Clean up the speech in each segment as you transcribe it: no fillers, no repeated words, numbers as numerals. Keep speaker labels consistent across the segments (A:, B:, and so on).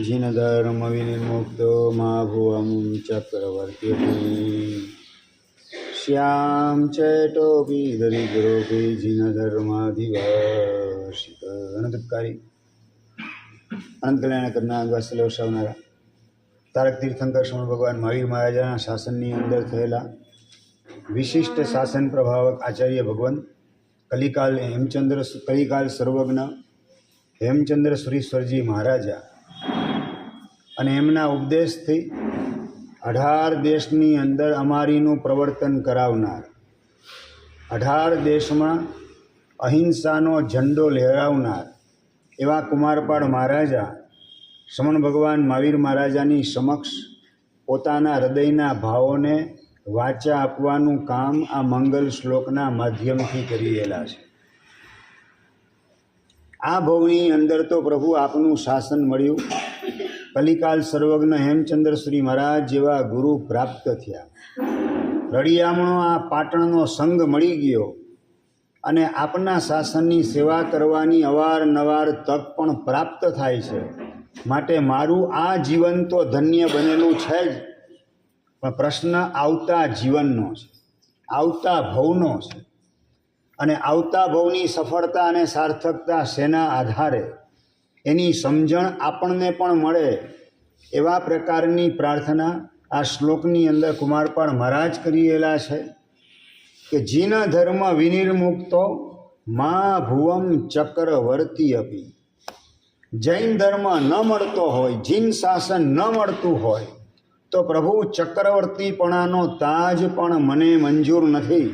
A: जिन धर्म विनिर्मुक्तो मा भुवं चक्रवर्ती श्याम चैटोपि दरिद्रोपि जिन धर्माधिवर्षित अनंतकारी अनंत कल्याण करना वात्सल्य वर्षावनारा तारक तीर्थंकर श्रमण भगवान महावीर महाराजाના શાસનની અંદર થયેલા વિશિષ્ટ શાસન પ્રભાવક આચાર્ય ભગવાન કલિકાલ સર્વજ્ઞ હેમચંદ્ર સુરીશ્વરજી મહારાજા અને એમના ઉપદેશથી 18 દેશની અંદર અમારીનું પ્રવર્તન કરાવનાર, 18 દેશમાં અહિંસાનો ઝંડો લહેરાવનાર એવા કુમારપાળ મહારાજા શ્રમણ ભગવાન મહાવીર મહારાજાની સમક્ષ પોતાના હૃદયના ભાવોને વાચા આપવાનું કામ આ મંગલ શ્લોકના માધ્યમથી કરી રહેલા છે. આ ભવની અંદર તો પ્રભુ આપનું શાસન મળ્યું. કલિકાલ સર્વજ્ઞ હેમચંદ્ર શ્રી મહારાજ જેવા ગુરુ પ્રાપ્ત થયા. રળિયામણો આ પાટણનો સંઘ મળી ગયો અને આપના શાસનની સેવા કરવાની અવારનવાર તક પણ પ્રાપ્ત થાય છે. માટે મારું આ જીવન તો ધન્ય બનેલું છે જ, પણ પ્રશ્ન આવતા જીવનનો છે, આવતા ભવનો છે. અને આવતા ભવની સફળતા અને સાર્થકતા શેના આધારે એની સમજણ આપણને પણ મળે એવા પ્રકારની પ્રાર્થના આ શ્લોકની અંદર કુમારપાળ મહારાજ કરેલા છે કે જીન ધર્મ વિનિર્મુક્તો મા ભુવમ ચક્રવર્તી અપી. જૈન ધર્મ ન મળતો હોય, જીન શાસન ન મળતું હોય તો પ્રભુ ચક્રવર્તીપણાનો તાજ પણ મને મંજૂર નથી.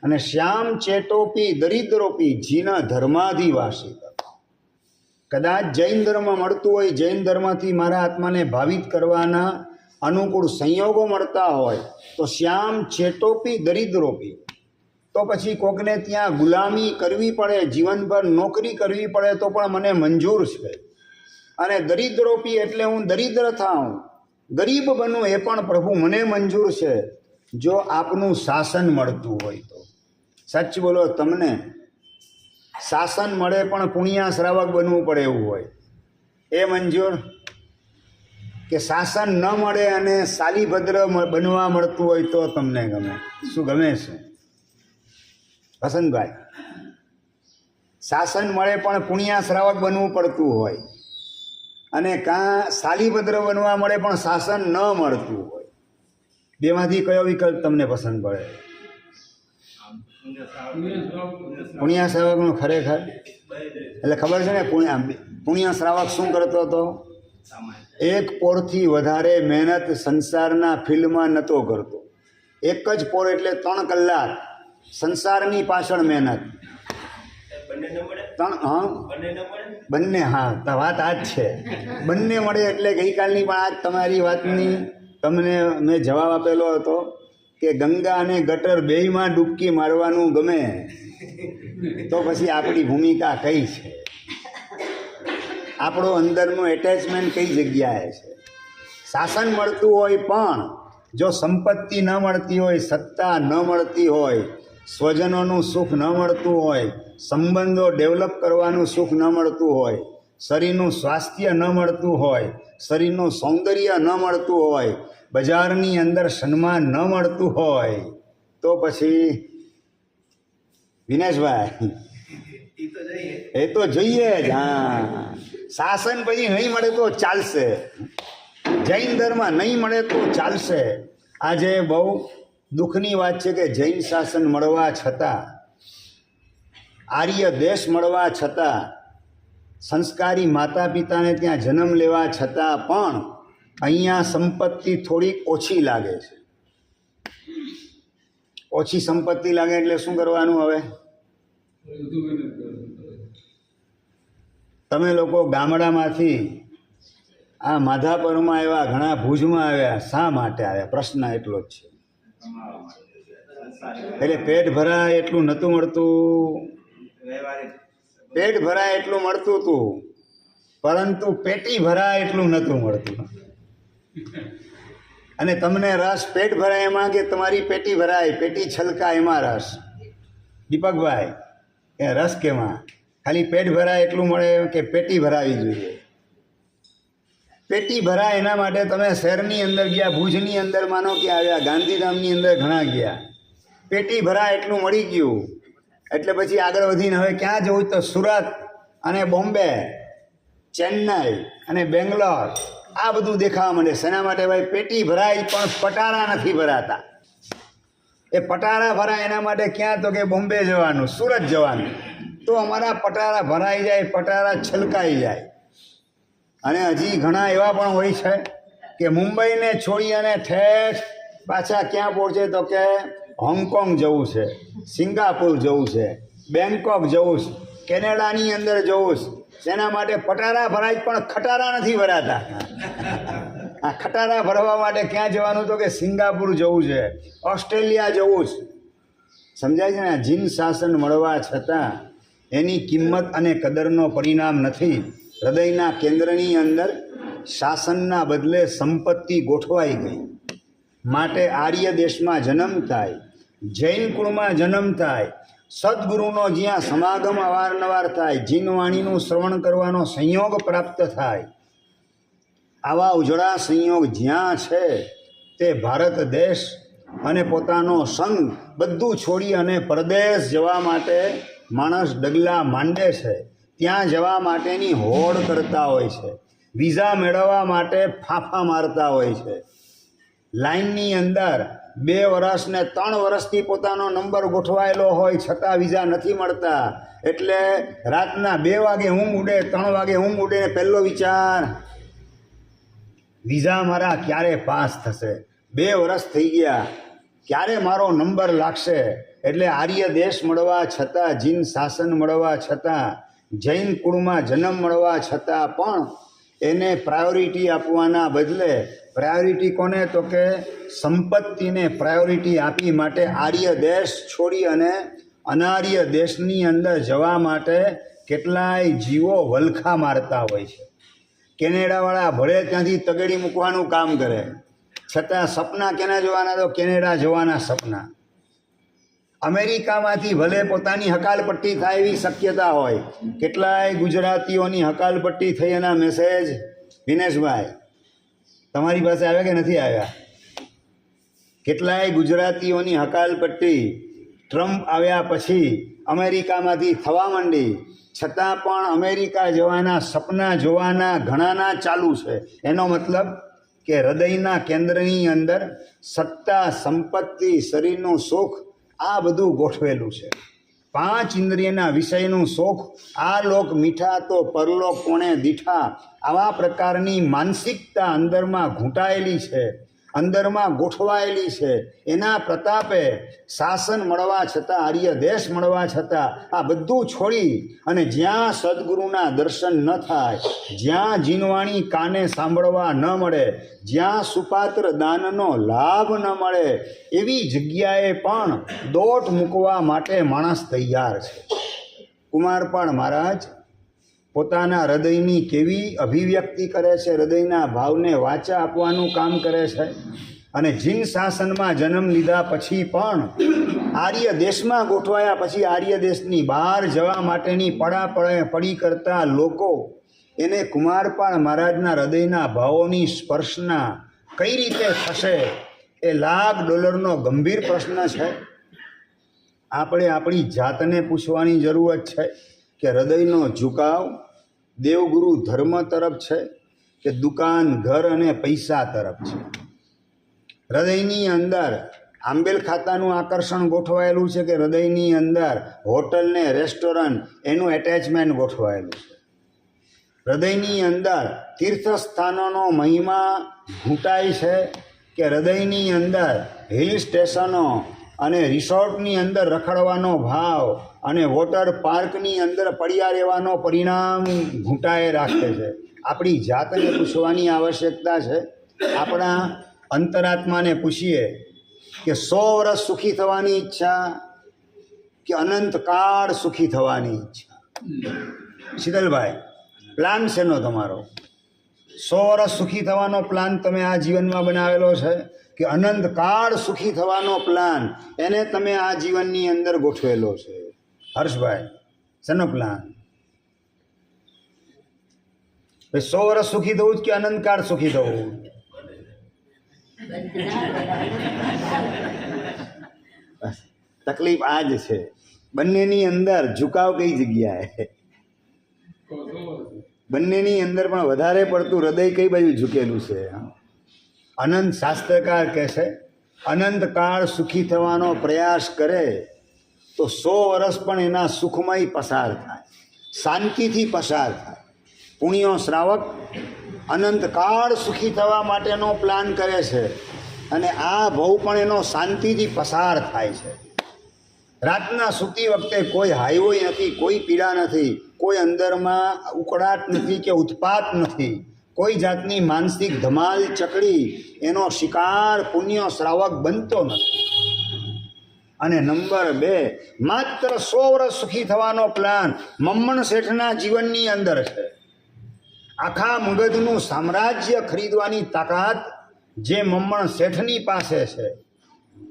A: અને શ્યામ ચેટોપી દરિદ્રોપી જીન ધર્માધિવાસી. કદાચ જૈન ધર્મ મળતું હોય, જૈન ધર્મથી મારા આત્માને ભાવિત કરવાના અનુકૂળ સંયોગો મળતા હોય તો શ્યામ ચેટોપી દરિદ્રોપી, તો પછી કોકને ત્યાં ગુલામી કરવી પડે, જીવનભર નોકરી કરવી પડે તો પણ મને મંજૂર છે. અને દરિદ્રોપી એટલે હું દરિદ્ર થાઉં, ગરીબ બનું એ પણ પ્રભુ મને મંજૂર છે, જો આપનું શાસન મળતું હોય તો. સચ બોલો, તમને શાસન મળે પણ પુણ્યા શ્રાવક બનવું પડે એવું હોય એ મંજૂર? કે શાસન ન મળે અને શાલીભદ્ર બનવા મળતું હોય તો તમને ગમે? શું ગમે છે વસંતભાઈ? શાસન મળે પણ પુણ્યા શ્રાવક બનવું પડતું હોય અને કાં શાલીભદ્ર બનવા મળે પણ શાસન ન મળતું હોય, બેમાંથી કયો વિકલ્પ તમને પસંદ પડે? પુણ્યા શ્રાવકનો ખરેખર એટલે ખબર છે ને, પુણ્યા શ્રાવક શું કરતો હતો? એક પોરથી વધારે મહેનત સંસારના ફિલ્ડમાં નહોતો કરતો. એક જ પોર એટલે 3 કલાક સંસારની પાછળ મહેનત. બંને, હા, વાત આ જ છે. બંને મળે એટલે ગઈકાલની પણ આજ તમારી વાતની તમને મેં જવાબ આપેલો હતો કે ગંગા અને ગટર બેયમાં ડૂબકી મારવાનું ગમે તો પછી આપણી ભૂમિકા કઈ છે? આપણો અંદરનું એટેચમેન્ટ કઈ જગ્યાએ છે? શાસન મળતું હોય પણ જો સંપત્તિ ન મળતી હોય, સત્તા ન મળતી હોય, સ્વજનોનું સુખ ન મળતું હોય, સંબંધો ડેવલપ કરવાનું સુખ ન મળતું હોય, શરીરનું સ્વાસ્થ્ય ન મળતું હોય, શરીરનું સૌંદર્ય ન મળતું હોય, બજારની અંદર સન્માન ન મળતું હોય તો પછી વિનેશભાઈ એ તો જોઈએ જ. હા, શાસન પછી નહીં મળે તો ચાલશે, જૈન ધર્મ નહીં મળે તો ચાલશે. આજે બહુ દુઃખની વાત છે કે જૈન શાસન મળવા છતાં, આર્ય દેશ મળવા છતાં, સંસ્કારી માતા પિતાને ત્યાં જન્મ લેવા છતાં પણ અહીંયા સંપત્તિ થોડીક ઓછી લાગે છે. ઓછી સંપત્તિ લાગે એટલે શું કરવાનું? હવે તમે લોકો ગામડામાંથી આ માધાપરમાં આવ્યા, ઘણા ભુજમાં આવ્યા, શા માટે આવ્યા? પ્રશ્ન એટલો જ છે. એટલે પેટ ભરાય એટલું નહોતું મળતું, પેટ ભરાય એટલું મળતું હતું પરંતુ પેટી ભરાય એટલું નહોતું મળતું. અને તમને રસ પેટ ભરાય એમાં કે તમારી પેટી ભરાય, પેટી છલકાય એમાં રસ? દીપકભાઈ, એ રસ કેમાં? ખાલી પેટ ભરાય એટલું મળે કે પેટી ભરાવી જોઈએ? પેટી ભરાય એના માટે તમે શહેરની અંદર ગયા, ભુજની અંદર માનો કે આવ્યા, ગાંધીધામની અંદર ઘણા ગયા, પેટી ભરાય એટલું મળી ગયું એટલે પછી આગળ વધીને હવે ક્યાં જવું? તો સુરત અને બોમ્બે, ચેન્નઈ અને બેંગ્લોર આ બધું દેખાવા માંડે. શેના માટે ભાઈ? પેટી ભરાય પણ પટારા નથી ભરાતા. એ પટારા ભરાય એના માટે ક્યાં? તો કે બોમ્બે જવાનું, સુરત જવાનું. તો અમારા પટારા ભરાઈ જાય, પટારા છલકાઈ જાય. અને હજી ઘણા એવા પણ હોય છે કે મુંબઈને છોડી અને ઠેઠ પાછા ક્યાં પહોંચે? તો કે હોંગકોંગ જવું છે, સિંગાપુર જવું છે, બેંકોક જવું છે, કેનેડાની અંદર જવું છે. શેના માટે? પટારા ભરાય પણ ખટારા નથી ભરાતા. આ ખટારા ભરવા માટે ક્યાં જવાનું? તો કે સિંગાપુર જવું છે, ઓસ્ટ્રેલિયા જવું છે. સમજાય છે ને? જીન શાસન મળવા છતાં એની કિંમત અને કદરનો પરિણામ નથી. હૃદયના કેન્દ્રની અંદર શાસનના બદલે સંપત્તિ ગોઠવાઈ ગઈ. માટે આર્ય દેશમાં જન્મ થાય, જૈન કુળમાં જન્મ થાય, સદગુરુનો જ્યાં સમાગમ અવારનવાર થાય, જીનવાણીનું શ્રવણ કરવાનો સંયોગ પ્રાપ્ત થાય, આવા ઉજળા સંયોગ જ્યાં છે તે ભારત દેશ અને પોતાનો સંગ બધું છોડી અને પરદેશ જવા માટે માણસ ડગલા માંડે છે. ત્યાં જવા માટેની હોડ કરતા હોય છે, વિઝા મેળવવા માટે ફાંફા મારતા હોય છે. લાઇનની અંદર 2 વર્ષ ને 3 વર્ષથી પોતાનો નંબર ગોઠવાયેલો હોય છતાં વિઝા નથી મળતા. એટલે રાતના 2 વાગે ઊંઘ ઉડે, 3 વાગે ઊંઘ ઉડે, પહેલો વિચાર વિઝા મારા ક્યારે પાસ થશે? 2 વર્ષ થઈ ગયા, ક્યારે મારો નંબર લાગશે? એટલે આર્ય દેશ મળવા છતાં, જીન શાસન મળવા છતાં, જૈન કુળમાં જન્મ મળવા છતાં પણ એને પ્રાયોરિટી આપવાના બદલે પ્રાયોરિટી કોને? તો કે સંપત્તિને પ્રાયોરિટી આપી માટે આર્ય દેશ છોડી અને અનાર્ય દેશની અંદર જવા માટે કેટલાય જીવો વલખા મારતા હોય છે. કેનેડાવાળા ભલે ત્યાંથી તગેડી મૂકવાનું કામ કરે, છતાં સપના કેના જોવાના? તો કેનેડા જવાના સપના. અમેરિકામાંથી ભલે પોતાની હકાલપટ્ટી થાય એવી શક્યતા હોય, કેટલાય ગુજરાતીઓની હકાલપટ્ટી થઈ એના મેસેજ વિનેશભાઈ તમારી પાસે આવ્યા કે નથી આવ્યા? કેટલાય ગુજરાતીઓની હકાલપટ્ટી ટ્રમ્પ આવ્યા પછી અમેરિકામાંથી થવા માંડી, છતાં પણ અમેરિકા જવાના સપના જોવાના ઘણાના ચાલુ છે. એનો મતલબ કે હૃદયના કેન્દ્રની અંદર સત્તા, સંપત્તિ, શરીરનું સુખ આ બધું ગોઠવેલું છે. 5 ઇન્દ્રિયના વિષયનું સુખ, આ લોક મીઠા તો પરલોક કોણે દીઠા, આવા પ્રકારની માનસિકતા અંદરમાં ઘૂંટાયેલી છે, અંદરમાં ગોઠવાયેલી છે. એના પ્રતાપે શાસન મળવા છતાં, આર્ય દેશ મળવા છતાં આ બધું છોડી અને જ્યાં સદગુરુના દર્શન ન થાય, જ્યાં જીનવાણી કાને સાંભળવા ન મળે, જ્યાં સુપાત્ર દાનનો લાભ ન મળે, એવી જગ્યાએ પણ દોટ મૂકવા માટે માણસ તૈયાર છે. કુમારપાળ મહારાજ પોતાના હૃદયની કેવી અભિવ્યક્તિ કરે છે, હૃદયના ભાવને વાચા આપવાનું કામ કરે છે. અને જીન શાસનમાં જન્મ લીધા પછી પણ આર્ય દેશમાં ગોઠવાયા પછી આર્ય દેશની બહાર જવા માટેની પડી કરતા લોકો એને કુમારપાળ મહારાજના હૃદયના ભાવોની સ્પર્શના કઈ રીતે થશે? એ $1,00,000નો ગંભીર પ્રશ્ન છે. આપણે આપણી જાતને પૂછવાની જરૂરત છે કે હૃદયનો ઝુકાવ દેવગુરુ ધર્મ તરફ છે કે દુકાન, ઘર અને પૈસા તરફ છે? હૃદયની અંદર આંબેલ ખાતાનું આકર્ષણ ગોઠવાયેલું છે કે હૃદયની અંદર હોટલ ને રેસ્ટોરન્ટ એનું એટેચમેન્ટ ગોઠવાયેલું છે? હૃદયની અંદર તીર્થસ્થાનોનો મહિમા ઘૂંટાય છે કે હૃદયની અંદર હિલ સ્ટેશનો અને રિસોર્ટની અંદર રખડવાનો ભાવ અને વોટર પાર્કની અંદર પડ્યા રહેવાનો પરિણામ ઘૂંટાએ રાખે છે? આપણી જાતને પૂછવાની આવશ્યકતા છે. આપણા અંતરાત્માને પૂછીએ કે 100 વર્ષ સુખી થવાની ઈચ્છા કે અનંતકાળ સુખી થવાની ઈચ્છા? શીતલભાઈ, પ્લાન શેનો તમારો? 100 વર્ષ સુખી થવાનો પ્લાન તમે આ જીવનમાં બનાવેલો છે કે અનંતકાળ સુખી થવાનો પ્લાન એને તમે આ જીવનની અંદર ગોઠવેલો છે? હર્ષભાઈ, શેનો પ્લાન? 100 વર્ષ સુખી થવું કે અનંતકાળ સુખી થવું? તકલીફ આ જ છે. બંનેની અંદર ઝુકાવ કઈ જગ્યાએ? બંનેની અંદર પણ વધારે પડતું હૃદય કઈ બાજુ ઝૂકેલું છે? અનંત શાસ્ત્રકાર કહે છે અનંતકાળ સુખી થવાનો પ્રયાસ કરે તો 100 વર્ષ પણ એના સુખમય પસાર થાય, શાંતિથી પસાર થાય. પુણ્યો શ્રાવક અનંતકાળ સુખી થવા માટેનો પ્લાન કરે છે અને આ ભવ પણ એનો શાંતિથી પસાર થાય છે. રાતના સૂતી વખતે કોઈ હાઈવોય નથી, કોઈ પીડા નથી, કોઈ અંદરમાં ઉકળાટ નથી કે ઉત્પાત નથી, કોઈ જાતની માનસિક ધમાલ ચકડી એનો શિકાર પુણ્ય શ્રાવક બનતો નથી. અને નંબર 2, માત્ર 100 વર્ષ સુખી થવાનો પ્લાન મમ્મણ શેઠના જીવનની અંદર છે. આખા મગધનું સામ્રાજ્ય ખરીદવાની તાકાત જે મમ્મણ શેઠની પાસે છે,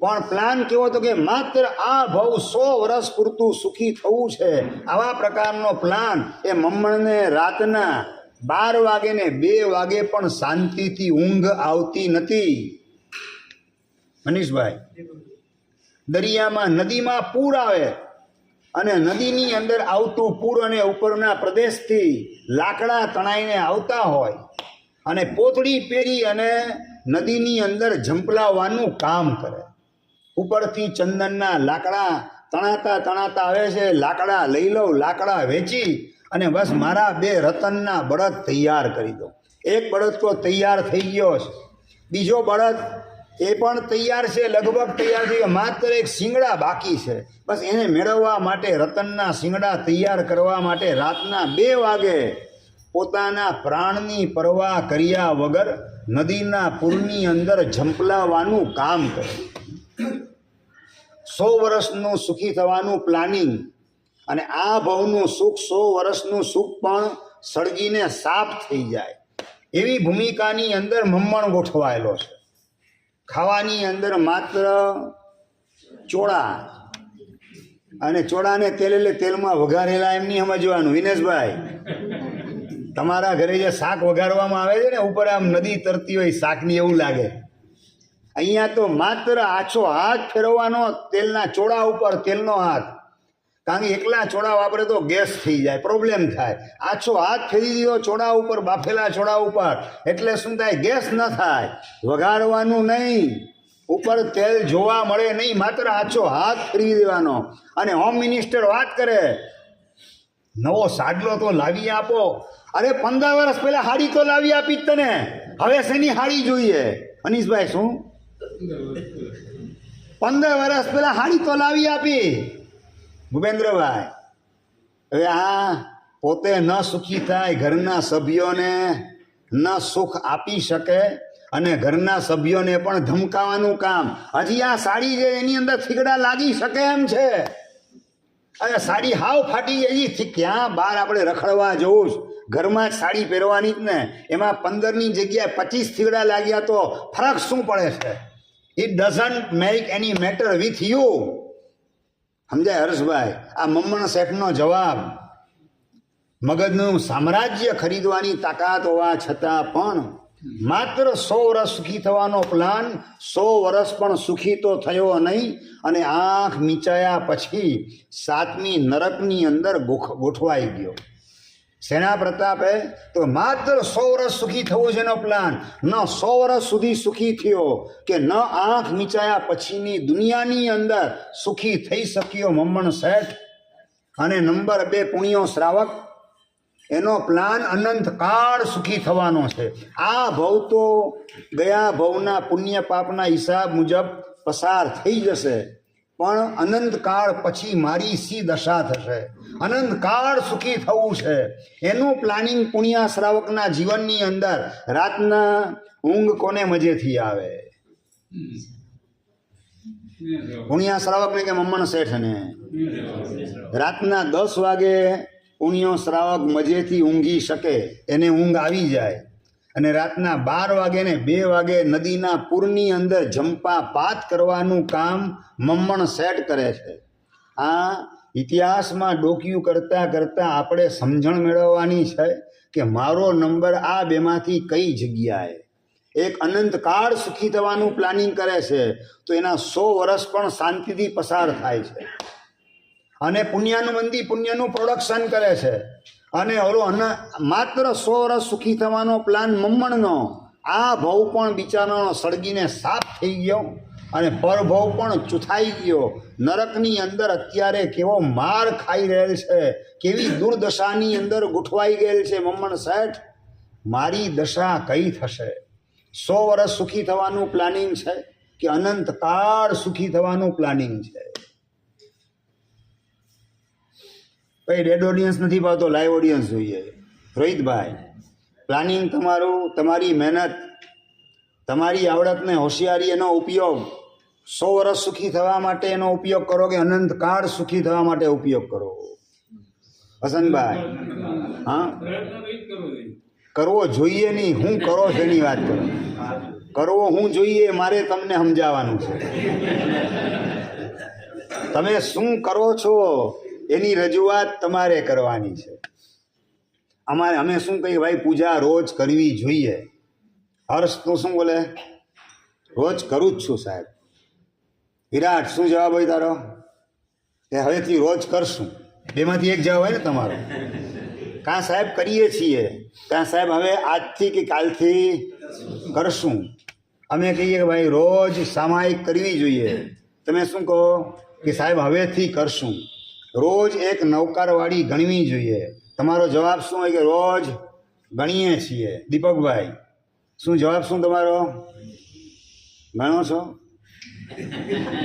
A: પણ પ્લાન કેવો હતો કે માત્ર આ ભવ 100 વર્ષ પૂરતું સુખી થવું છે. આવા પ્રકારનો પ્લાન એ મમ્મણને રાતના 12 વાગે ને 2 વાગે પણ શાંતિથી ઊંઘ આવતી નથી. મનીષભાઈ, દરિયામાં નદીમાં પૂર આવે અને નદીની અંદર આવતું પૂર અને ઉપરના પ્રદેશથી લાકડા તણાઈને આવતા હોય અને પોતળી પહેરી અને નદીની અંદર ઝંપલાવવાનું કામ કરે. ઉપરથી ચંદનના લાકડા તણાતા આવે છે. લાકડા લઈ લઉં, લાકડા વેચી અને બસ મારા 2 રતનના બળદ તૈયાર કરી દો. એક બળદ તો તૈયાર થઈ ગયો છે, બીજો બળદ એ પણ તૈયાર છે, લગભગ તૈયાર થઈ ગયો, માત્ર એક શિંગડા બાકી છે. બસ એને મેળવવા માટે, રતનના શિંગડા તૈયાર કરવા માટે રાતના 2 વાગે પોતાના પ્રાણની પરવા કર્યા વગર નદીના પૂરની અંદર ઝંપલાવવાનું કામ કરે. 100 વર્ષનું સુખી થવાનું પ્લાનિંગ અને આ ભવનું સુખ, 100 વર્ષનું સુખ પણ સળગીને સાફ થઈ જાય એવી ભૂમિકાની અંદર મમ્મણ ગોઠવાયેલો છે. ખાવાની અંદર માત્ર ચોળા અને ચોળાને તેલ એટલે તેલમાં વઘારેલા એમ નહીં સમજવાનું. વિનેશભાઈ, તમારા ઘરે જે શાક વઘારવામાં આવે છે ને, ઉપર આમ નદી તરતી હોય શાકની એવું લાગે. અહીંયા તો માત્ર આછો હાથ ફેરવવાનો તેલના ચોળા ઉપર, તેલનો હાથ. કારણ કે એકલા ચોળા વાપરે તો ગેસ થઈ જાય, પ્રોબ્લેમ થાય. આછો હાથ ફેરી દીધો ચોળા ઉપર, બાફેલા ચોળા ઉપર, એટલે શું થાય? ગેસ ન થાય. વઘારવાનું નહીં, ઉપર તેલ જોવા મળે નહીં, માત્ર આછો હાથ ફેરવી દેવાનો. અને હોમ મિનિસ્ટર વાત કરે નવો સાડલો તો લાવી આપો. અરે 15 વર્ષ પહેલા હાડી તો લાવી આપી જ તને, હવે શેની હાડી જોઈએ? અનીશભાઈ, શું 15 વર્ષ પહેલા હાડી તો લાવી આપી? ભૂપેન્દ્રભાઈ, હવે આ પોતે ન સુખી થાય, ઘરના સભ્યોને ન સુખ આપી શકે અને ઘરના સભ્યોને પણ ધમકાવાનું કામ. હજી આ સાડી છે એની અંદર થીગડા લાગી શકે એમ છે. અરે સાડી હાવ ફાટી ગઈ, ક્યાં બહાર આપણે રખડવા જવું જ, ઘરમાં જ સાડી પહેરવાની જ ને, એમાં 15ની જગ્યાએ 25 થીગડા લાગ્યા તો ફરક શું પડે છે? It doesn't make any matter with you. સમજાય હર્ષભાઈ? આ મમ્મણ શેઠનો જવાબ. મગધનું સામ્રાજ્ય ખરીદવાની તાકાત હોવા છતાં પણ માત્ર 100 વર્ષ સુખી થવાનો પ્લાન 100 વર્ષ પણ સુખી તો થયો નહીં અને આંખ મીચાયા પછી 7મી નરકની અંદર ગોઠવાઈ ગયો. સેના પ્રતાપે તો માત્ર 100 વર્ષ સુખી થવું છે એનો પ્લાન. ન 100 વર્ષ સુધી સુખી થયો કે ન આંખ મીચાયા પછીની દુનિયાની અંદર સુખી થઈ શક્યો મમ્મણ શેઠ. અને નંબર 2, પુણ્યો શ્રાવક, એનો પ્લાન અનંતકાળ સુખી થવાનો છે. આ ભવ તો ગયા ભવના પુણ્ય પાપના હિસાબ મુજબ પસાર થઈ જશે, પણ અનંતકાળ પછી મારી સી દશા થશે? અનંતકાળ સુખી થવું છે એનું પ્લાનિંગ પુણ્ય શ્રાવકના જીવનની અંદર. રાતના ઊંઘ કોને મજેથી આવે? પુણ્ય શ્રાવકને કે મમ્મણ શેઠને? રાતના 10 વાગે પુણ્યો શ્રાવક મજેથી ઊંઘી શકે, એને ઊંઘ આવી જાય. અને રાતના 12 વાગે ને 2 વાગે નદીના પૂરની અંદર જંપા પાત કરવાનું કામ મમ્મણ શેઠ કરે છે. આ ઇતિહાસમાં ડોક્યું કરતાં કરતાં આપણે સમજણ મેળવવાની છે કે મારો નંબર આ બેમાંથી કઈ જગ્યાએ. એક અનંતકાળ સુખી થવાનું પ્લાનિંગ કરે છે તો એના 100 વર્ષ પણ શાંતિથી પસાર થાય છે. અને પુણ્યનું મંદી પુણ્યનું પ્રોડક્શન કરે છે. અને ઓલો માત્ર 100 વર્ષ સુખી થવાનો પ્લાન મમ્મણનો આ ભવ પણ બિચારાનો સળગીને સાફ થઈ ગયો અને પરભવ પણ ચૂથાઈ ગયો. નરકની અંદર અત્યારે કેવો માર ખાઈ રહેલ છે, કેવી દુર્દશાની અંદર ગૂંઠવાઈ ગયેલ છે. મમ્મણ શેઠ, મારી દશા કઈ થશે? 100 વર્ષ સુખી થવાનું પ્લાનિંગ છે કે અનંતકાળ સુખી થવાનું પ્લાનિંગ છે? ભાઈ ડેડ ઓડિયન્સ નથી ભાવતો, લાઈવ ઓડિયન્સ જોઈએ. રોહિતભાઈ, પ્લાનિંગ તમારું, તમારી મહેનત, તમારી આવડતને હોશિયારી, એનો ઉપયોગ 100 વર્ષ સુખી થવા માટે એનો ઉપયોગ કરો કે અનંતકાળ સુખી થવા માટે ઉપયોગ કરો? હસનભાઈ, હા, કરવો જોઈએ નહીં, હું કરો છો એની વાત કરો. કરવો હું જોઈએ મારે તમને સમજાવવાનું છે. તમે શું કરો છો એની રજૂઆત તમારે કરવાની છે. અમે શું કહીએ ભાઈ, પૂજા રોજ કરવી જોઈએ. હર્ષ તું શું બોલે? રોજ કરું જ છું સાહેબ. વિરાટ, શું જવાબ હોય તારો? કે હવેથી રોજ કરશું. બેમાંથી એક જવાબ હોય ને તમારો. કાં સાહેબ કરીએ છીએ, કાં સાહેબ હવે આજથી કે કાલથી કરશું. અમે કહીએ કે ભાઈ રોજ સામાયિક કરવી જોઈએ. તમે શું કહો કે સાહેબ હવેથી કરશું. રોજ એક નૌકારવાળી ગણવી જોઈએ. તમારો જવાબ શું હોય? કે રોજ ગણીએ છીએ. દીપકભાઈ, શું જવાબ શું તમારો? ગણો છો?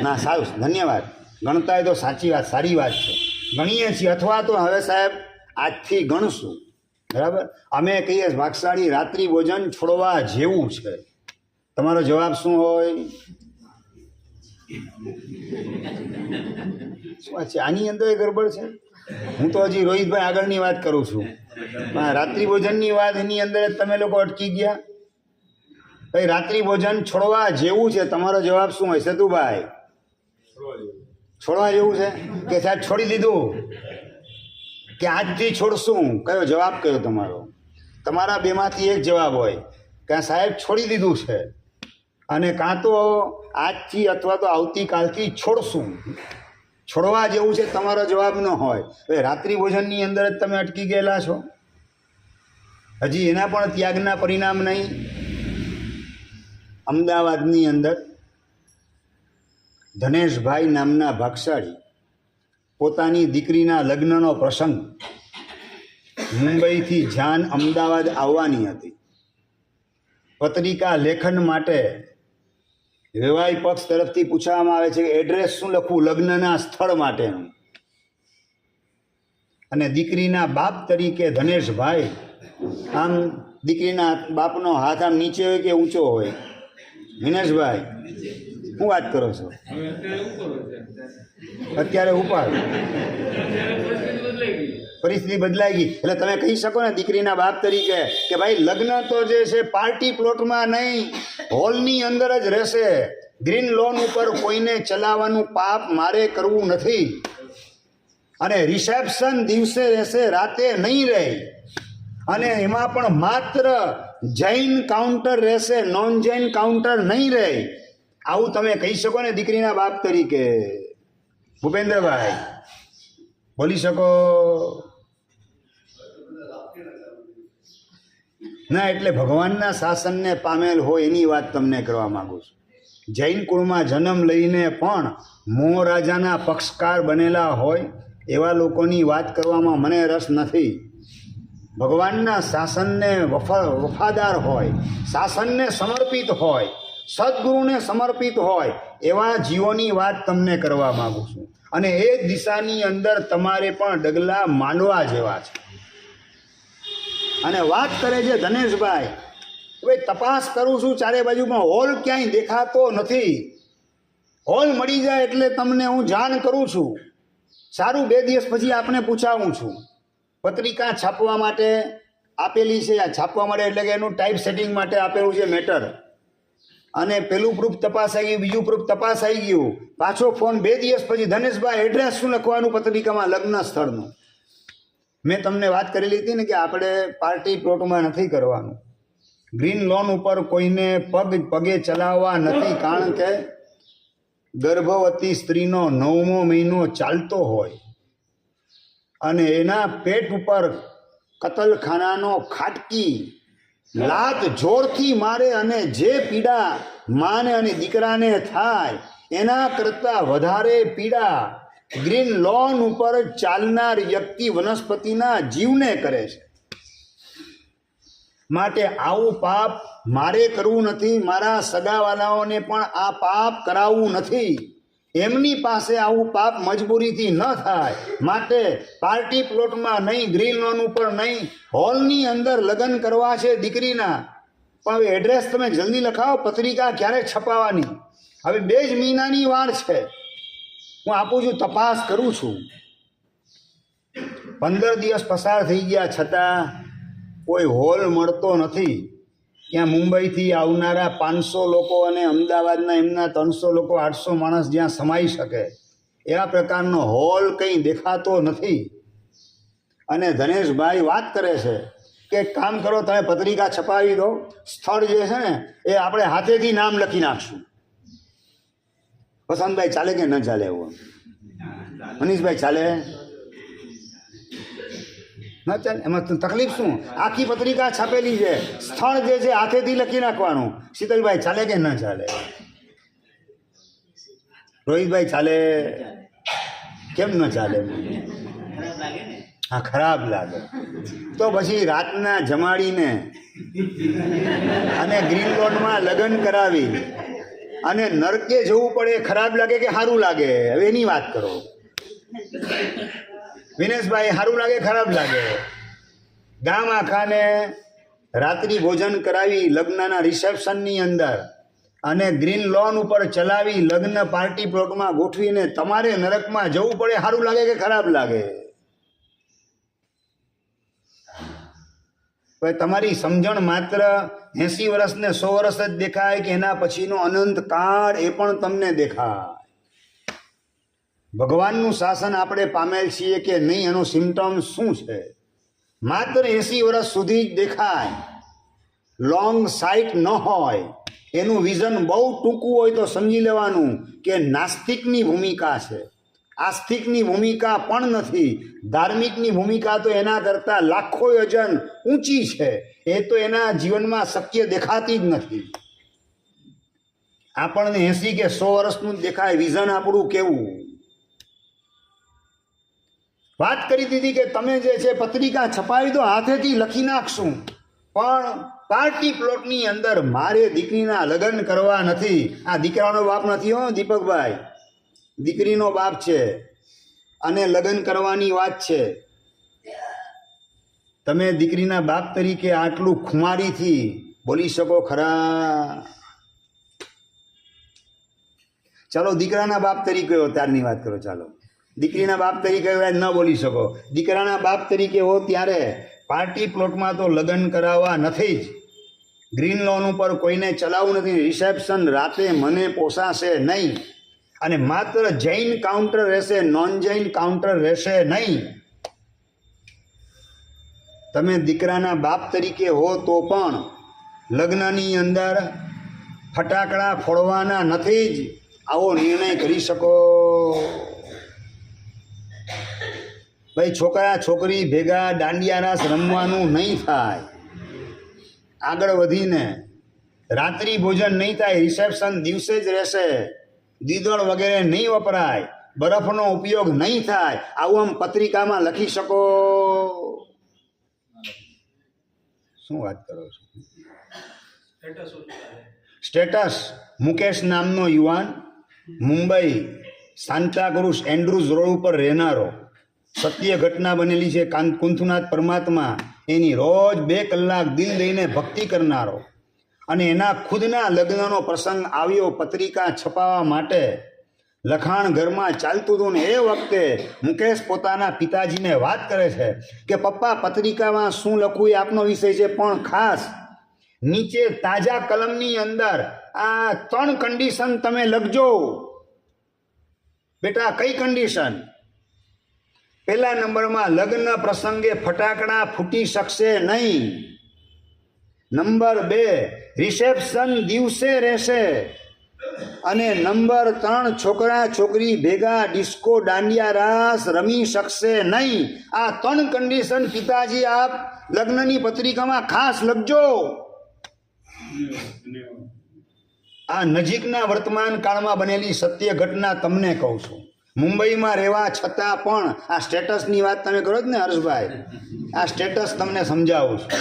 A: ના, સારું, ધન્યવાદ. ગણતા હોય તો સાચી વાત, સારી વાત છે. ગણીએ છીએ, અથવા તો હવે સાહેબ આજથી ગણશું. બરાબર. અમે કહીએ ભાગશાળી રાત્રિ ભોજન છોડવા જેવું છે. તમારો જવાબ શું હોય? શું વાત છે? આની અંદર ગડબડ છે. હું તો હજી રોહિતભાઈ આગળની વાત કરું છું. રાત્રિ ભોજનની વાત એની અંદર તમે લોકો અટકી ગયા. ભાઈ રાત્રિ ભોજન છોડવા જેવું છે. તમારો જવાબ શું હોય સેતુભાઈ? છોડવા જેવું છે કે સાહેબ છોડી દીધું કે આજથી છોડશું? કયો જવાબ કયો તમારો? તમારા બેમાંથી એક જવાબ હોય કે સાહેબ છોડી દીધું છે, અને કાં તો આજથી અથવા તો આવતીકાલથી છોડશું. છોડવા જેવું છે તમારો જવાબ ન હોય. હવે રાત્રિ ભોજનની અંદર જ તમે અટકી ગયેલા છો. હજી એના પણ ત્યાગના પરિણામ નહીં. અમદાવાદની અંદર ધનેશભાઈ નામના ભાગશાળી પોતાની દીકરીના લગ્નનો પ્રસંગ, મુંબઈથી જાન અમદાવાદ આવવાની હતી. પત્રિકા લેખન માટે વેવાઈ પક્ષ તરફથી પૂછવામાં આવે છે કે એડ્રેસ શું લખવું લગ્નના સ્થળ માટેનું. અને દીકરીના બાપ તરીકે ધનેશભાઈ, આમ દીકરીના બાપનો હાથ આમ નીચે હોય કે ઊંચો હોય? વિનેશભાઈ, શું વાત કરો છો? અત્યારે ઉપર પરિસ્થિતિ બદલાઈ ગઈ. એટલે તમે કહી શકો ને દીકરીના બાપ તરીકે કે ભાઈ લગ્ન તો જે છે પાર્ટી પ્લોટમાં નહીં, હોલની અંદર જ રહેશે. ગ્રીન લોન ઉપર કોઈને ચલાવવાનું પાપ મારે કરવું નથી. અને રિસેપ્શન દિવસે રહેશે, રાતે નહીં રહે. અને એમાં પણ માત્ર જૈન કાઉન્ટર રહેશે, નોન જૈન કાઉન્ટર નહીં રહે. આવું તમે કહી શકો ને દીકરીના બાપ તરીકે? ભૂપેન્દ્રભાઈ બોલી શકો? ના, એટલે ભગવાનના શાસનને પામેલ હોય એની વાત તમને કરવા માંગુ છું. જૈન કુળમાં જન્મ લઈને પણ મોહ રાજાના પક્ષકાર બનેલા હોય એવા લોકોની વાત કરવામાં મને રસ નથી. ભગવાનના શાસનને વફાદાર હોય, શાસનને સમર્પિત હોય, સદગુરુને સમર્પિત હોય એવા જીવોની વાત તમને કરવા માંગુ છું. અને એ દિશાની અંદર તમારે પણ ડગલા માંડવા જેવા છે. અને વાત કરે છે ધનેશભાઈ, ભાઈ તપાસ કરું છું ચારે બાજુમાં, હોલ ક્યાંય દેખાતો નથી. હોલ મળી જાય એટલે તમને હું જાણ કરું છું. સારું, 2 દિવસ પછી આપણે પૂછાવું છું. પત્રિકા છાપવા માટે આપેલી છે, છાપવા માટે એટલે કે એનું ટાઈપ સેટિંગ માટે આપેલું છે મેટર. અને પેલું પ્રૂફ તપાસાઈ ગયું, બીજું પ્રૂફ તપાસાઈ ગયું. પાછો ફોન 2 દિવસ પછી, ધનેશભાઈ એડ્રેસ શું લખવાનું પત્રિકામાં લગ્ન સ્થળનું? મેં તમને વાત કરેલી હતી ને કે આપણે પાર્ટી પ્લોટમાં નથી કરવાનું, ગ્રીન લોન ઉપર કોઈને પગે ચલાવવા નથી, કારણ કે ગર્ભવતી સ્ત્રીનો 9મો મહિનો ચાલતો હોય અને એના પેટ ઉપર કતલખાનાનો ખાટકી લાત જોરથી મારે અને જે પીડા માને અને દીકરાને થાય એના કરતાં વધારે પીડા ગ્રીન લોન ઉપર ચાલનાર વ્યક્તિ વનસ્પતિના જીવને કરે છે. માટે આવું પાપ મારે કરવું નથી, મારા સગાવાલાઓને પણ આ પાપ કરાવવું નથી. એમની પાસે આવું પાપ મજબૂરીથી ન થાય માટે પાર્ટી પ્લોટમાં નહીં, ગ્રીન લોન ઉપર નહીં, હોલની અંદર લગ્ન કરવા છે દીકરીના. પણ હવે એડ્રેસ તમે જલ્દી લખાવો, પત્રિકા ક્યારે છપાવવાની? હવે 2 જ મહિનાની વાર છે. હું આપું છું, તપાસ કરું છું. 15 દિવસ પસાર થઈ ગયા છતાં કોઈ હોલ મળતો નથી. ત્યાં મુંબઈથી આવનારા 500 લોકો અને અમદાવાદના એમના 300 લોકો, 800 માણસ જ્યાં સમાઈ શકે એવા પ્રકારનો હોલ કંઈ દેખાતો નથી. અને ધનેશભાઈ વાત કરે છે કે કામ કરો, તમે પત્રિકા છપાવી દો, સ્થળ જે છે ને એ આપણે હાથેથી નામ લખી નાખશું. વસંતભાઈ ચાલે કે ન ચાલે? એવું મનીષભાઈ ચાલે ન ચાલે? એમાં તકલીફ શું? આખી પત્રિકા છાપેલી છે, સ્થળ જે છે હાથેથી લખી નાખવાનું. શીતલભાઈ ચાલે કે ન ચાલે? રોહિતભાઈ ચાલે? કેમ ન ચાલે? હા, ખરાબ લાગે. તો પછી રાતના જમાડીને અને ગ્રીન લોનમાં લગ્ન કરાવી અને નરકે જવું પડે, ખરાબ લાગે કે સારું લાગે? હવે એની વાત કરો. વિનેશભાઈ, સારું લાગે ખરાબ લાગે? ગામ આખાને રાત્રિ ભોજન કરાવી લગ્નના રિસેપ્શનની અંદર અને ગ્રીન લોન ઉપર ચલાવી લગ્ન પાર્ટી પ્લોટમાં ગોઠવીને તમારે નરકમાં જવું પડે, સારું લાગે કે ખરાબ લાગે? તમારી સમજણ માત્ર 80 વર્ષ ને 100 વર્ષ જ દેખાય કે એના પછીનો અનંત કાળ એ પણ તમને દેખાય? ભગવાનનું શાસન આપણે પામેલ છીએ કે નહીં એનો સિમ્ટમ શું છે? માત્ર 80 વર્ષ સુધી જ દેખાય, લોંગ સાઇટ ન હોય, એનું વિઝન બહુ ટૂંકું હોય તો સમજી લેવાનું કે નાસ્તિકની ભૂમિકા છે. આસ્તિકની ભૂમિકા પણ નથી. ધાર્મિકની ભૂમિકા તો એના કરતાં લાખો યોજન ઊંચી છે. એ તો એના જીવનમાં શક્ય દેખાતી જ નથી. આપણને 80 કે 100 વર્ષનું જ દેખાય. વિઝન આપણું કેવું? વાત કરી દીધી કે તમે જે છે પત્રિકા છપાવી દો, હાથેથી લખી નાખશું, પણ પાર્ટી પ્લોટની અંદર મારે દીકરીના લગ્ન કરવા નથી. આ દીકરાનો બાપ નથી હો દીપકભાઈ, દીકરીનો બાપ છે અને લગ્ન કરવાની વાત છે. તમે દીકરીના બાપ તરીકે આટલું ખુમારીથી બોલી શકો ખરા? ચાલો દીકરાના બાપ તરીકે હો ત્યારની વાત કરો. ચાલો દીકરીના બાપ તરીકે ન બોલી શકો, દીકરાના બાપ તરીકે હો ત્યારે પાર્ટી પ્લોટમાં તો લગ્ન કરાવવા નથી જ. ગ્રીન લોન ઉપર કોઈને ચલાવવું નથી. રિસેપ્શન રાતે મને પોસાશે નહીં અને માત્ર જૈન કાઉન્ટર રહેશે, નોન જૈન કાઉન્ટર રહેશે નહીં. તમે દીકરાના બાપ તરીકે હો તો પણ લગ્નની અંદર ફટાકડા ફોડવાના નથી જ આવો નિર્ણય કરી શકો. ભાઈ, છોકરા છોકરી ભેગા દાંડિયા રાસ રમવાનું નહીં થાય. આગળ વધીને રાત્રિ ભોજન નહીં થાય, રિસેપ્શન દિવસે જ રહેશે, દીદળ વગેરે નહીં વપરાય, બરફનો ઉપયોગ નહીં થાય. આવું આમ પત્રિકામાં લખી શકો? શું વાત કરો છો? સ્ટેટસ મુકેશ નામનો યુવાન, મુંબઈ સાંતાક્રુઝ એન્ડ્રુઝ રોડ ઉપર રહેનારો, સત્ય ઘટના બનેલી છે, કુંથુનાથ પરમાત્મા એની રોજ 2 કલાક દિલ દઈને ભક્તિ કરનારો, અને એના ખુદના લગ્નનો પ્રસંગ આવ્યો પત્રિકા છપાવવા માટે. લખાણ ઘરમાં ચાલતું હતું ને એ વખતે મુકેશ પોતાના પિતાજીને વાત કરે છે કે પપ્પા, પત્રિકામાં શું લખવું એ આપનો વિષય છે, પણ ખાસ નીચે તાજા કલમની અંદર આ 3 કન્ડિશન તમે લખજો. બેટા, કઈ કન્ડિશન? પહેલા નંબરમાં લગ્ન પ્રસંગે ફટાકડા ફૂટી શકશે નહીં. નંબર 2 રિસેપ્શન દિવસે રહેશે. અને નંબર 3 છોકરા છોકરી ભેગા ડિસ્કો દાંડિયા રાસ રમી શકશે નહીં. આ 3 કન્ડિશન પિતાજી આપ લગ્નની પત્રિકામાં ખાસ લખજો. આ નજીકના વર્તમાન કાળમાં બનેલી સત્ય ઘટના તમને કહું છું. મુંબઈમાં રહેવા છતાં પણ આ સ્ટેટસની વાત તમે કરો જ ને હર્ષભાઈ, આ સ્ટેટસ તમને સમજાવું છું.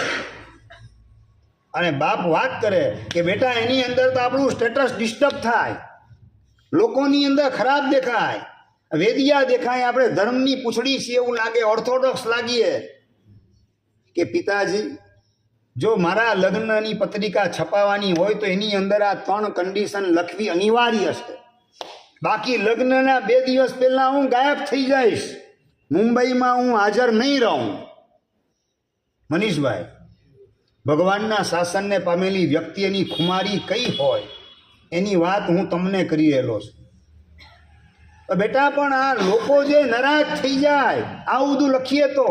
A: અને બાપ વાત કરે કે બેટા એની અંદર તો આપણું સ્ટેટસ ડિસ્ટર્બ થાય, લોકોની અંદર ખરાબ દેખાય, વેદિયા દેખાય, આપણે ધર્મની પૂંછડી છીએ એવું લાગે, ઓર્થોડોક્સ લાગીએ. કે પિતાજી જો મારા લગ્નની પત્રિકા છપાવવાની હોય તો એની અંદર આ 3 કન્ડિશન લખવી અનિવાર્ય છે. બાકી લગ્નના 2 દિવસ પહેલા હું ગાયબ થઈ જઈશ, મુંબઈમાં હું હાજર નહીં રહું. મનીષભાઈ, ભગવાનના શાસનને પામેલી વ્યક્તિની ખુમારી કઈ હોય એની વાત હું તમને કરી રહેલો છું. બેટા પણ આ લોકો જે નારાજ થઈ જાય આવું બધું લખીએ તો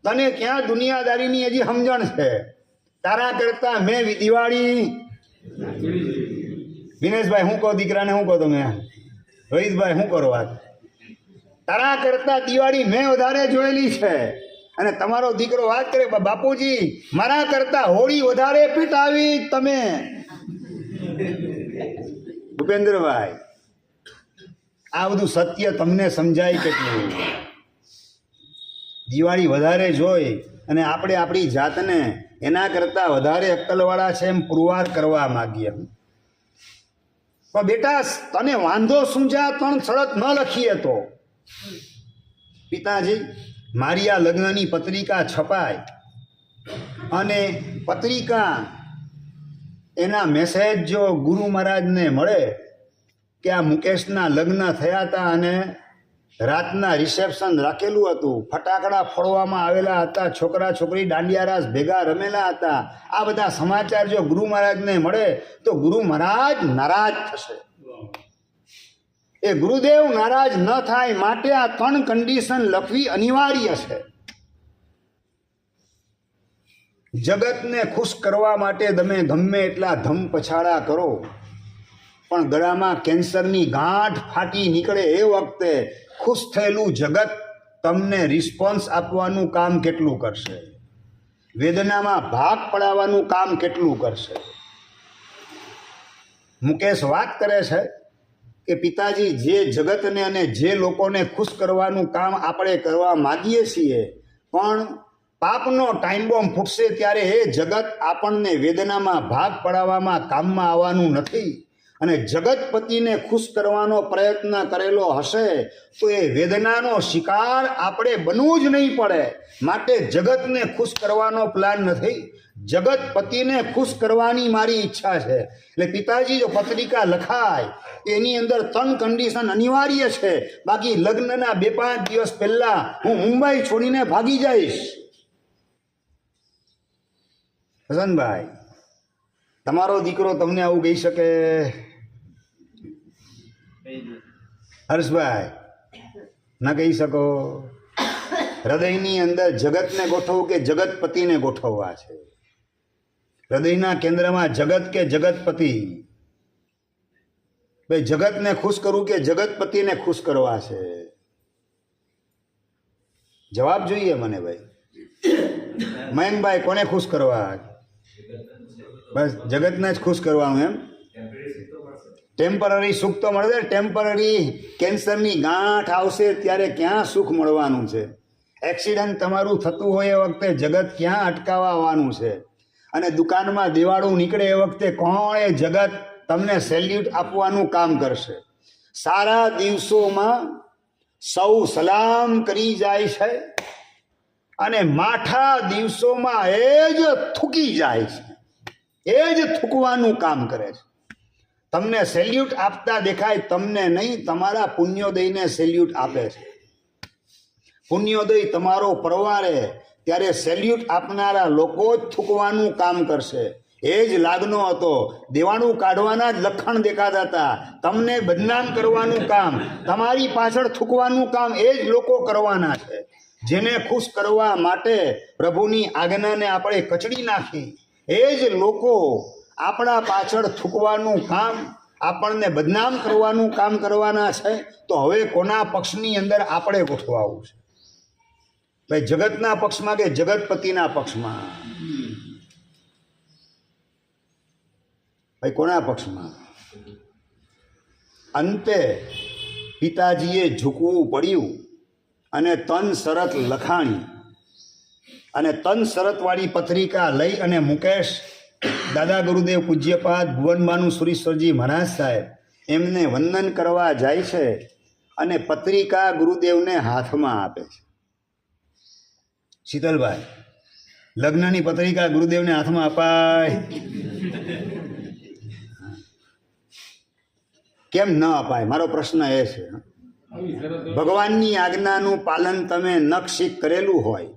A: તને ક્યાં દુનિયાદારીની હજી સમજણ છે? તારા કરતા મેં દિવાળી, દિનેશભાઈ શું કહો, દીકરાને શું કહો તમે, રોહિતભાઈ શું કરો વાત, તારા કરતા દિવાળી મેં વધારે જોયેલી છે. અને તમારો દીકરો વાત કરે બાપુજી મારા કરતા હોળી વધારે પીટાવી તમે. ભૂપેન્દ્રભાઈ આ બધું સત્ય તમને સમજાય કેટલું? દિવાળી વધારે જોઈ અને આપણે આપણી જાતને એના કરતા વધારે અક્કલવાળા છે એમ પુરવાર કરવા માગીએ. પણ બેટા તને વાંધો શું છે આ 3 શરત ન લખીએ તો? પિતાજી મારી આ લગ્નની પત્રિકા છપાય અને પત્રિકા એના મેસેજ જો ગુરુ મહારાજને મળે કે આ મુકેશના લગ્ન થયા હતા અને રાતના રિસેપ્શન રાખેલું હતું, ફટાકડા ફોડવામાં આવેલા હતા, છોકરા છોકરી દાંડિયા રાસ ભેગા રમેલા હતા, આ બધા સમાચાર જો ગુરુ મહારાજને મળે તો ગુરુ મહારાજ નારાજ થશે. એ ગુરુદેવ નારાજ ન થાય માટે આ 3 કન્ડિશન લખવી અનિવાર્ય છે. જગતને ખુશ કરવા માટે તમે ગમે એટલા ધમ પછાડા કરો પણ ગળામાં કેન્સરની ગાંઠ ફાટી નીકળે એ વખતે ખુશ થયેલું જગત તમને રિસ્પોન્સ આપવાનું કામ કેટલું કરશે? વેદનામાં ભાગ પડાવવાનું કામ કેટલું કરશે? મુકેશ વાત કરે છે કે પિતાજી જે જગતને અને જે લોકોને ખુશ કરવાનું કામ આપણે કરવા માગીએ છીએ પણ પાપનો ટાઈમ બોમ્બ ફૂટશે ત્યારે એ જગત આપણને વેદનામાં ભાગ પડાવવામાં કામમાં આવવાનું નથી. અને જગતપતિને ખુશ કરવાનો પ્રયત્ન કરેલો હશે તો એ વેદનાનો શિકાર આપણે બનવું જ નહીં પડે. માટે જગતને ખુશ કરવાનો પ્લાન નથી, જગતપતિને ખુશ કરવાની મારી ઈચ્છા છે. એટલે પિતાજી જો પત્રિકા લખાય એની અંદર 3 કન્ડિશન અનિવાર્ય છે. બાકી લગ્નના 2-5 દિવસ પહેલા હું મુંબઈ છોડીને ભાગી જઈશ. હસનભાઈ તમારો દીકરો તમને આવું કહી શકે? હર્ષભાઈ ન કહી શકો? હૃદયની અંદર જગતને ગોઠવવું કે જગતપતિને ગોઠવવા છે? હૃદયના કેન્દ્રમાં જગત કે જગતપતિ? ભાઈ જગતને ખુશ કરવું કે જગતપતિને ખુશ કરવા છે? જવાબ જોઈએ મને ભાઈ. મયંકભાઈ કોને ખુશ કરવા? બસ જગતને જ ખુશ કરવાનું એમ? ટેમ્પરરી સુખ તો મળશે, ટેમ્પરરી કેન્સરની ગાંઠ આવશે ત્યારે ક્યાં સુખ મળવાનું છે? એક્સિડન્ટ તમારું થતું હોય એ વખતે જગત ક્યાં અટકાવવા આવવાનું છે? અને દુકાનમાં દિવાળું નીકળે એ વખતે કોણ એ જગત તમને સેલ્યુટ આપવાનું કામ કરશે? સારા દિવસોમાં સૌ સલામ કરી જાય છે અને માઠા દિવસોમાં એ જ થૂકી જાય છે, એ જ થૂકવાનું કામ કરે છે. તમને સેલ્યુટ આપતા દેખાય, તમને નહીં, તમારા પુણ્યોદયને સેલ્યુટ આપે છે. પુણ્યોદય તમારો પરવારે ત્યારે સેલ્યુટ આપનારા લોકો જ થૂકવાનું કામ કરશે. એ જ લાગનો હતો. દેવાણું કાઢવાના જ લખણ દેખાતા હતા. તમને બદનામ કરવાનું કામ, તમારી પાછળ થૂકવાનું કામ એ જ લોકો કરવાના છે. જેને ખુશ કરવા માટે પ્રભુની આજ્ઞાને આપણે કચડી નાખી, એ જ લોકો આપણા પાછળ થૂકવાનું કામ, આપણને બદનામ કરવાનું કામ કરવાના છે. તો હવે કોના પક્ષની અંદર આપણે ગોઠવાવું છે? ભાઈ, જગતના પક્ષમાં કે જગતપતિના પક્ષમાં? ભાઈ, કોના પક્ષમાં? અંતે પિતાજીએ ઝૂકવું પડ્યું અને તન શરત લખાણી, અને તન શરતવાળી પત્રિકા લઈ અને મુકેશ દાદા ગુરુદેવ પૂજ્યપાદ ભુવનબાનું સુરેશ્વરજી મહારાજ સાહેબ એમને વંદન કરવા જાય છે અને પત્રિકા ગુરુદેવને હાથમાં આપે છે. શીતલભાઈ, લગ્નની પત્રિકા ગુરુદેવને હાથમાં અપાય? કેમ ન અપાય? મારો પ્રશ્ન એ છે. ભગવાનની આજ્ઞાનું પાલન તમે નખશીક કરેલું હોય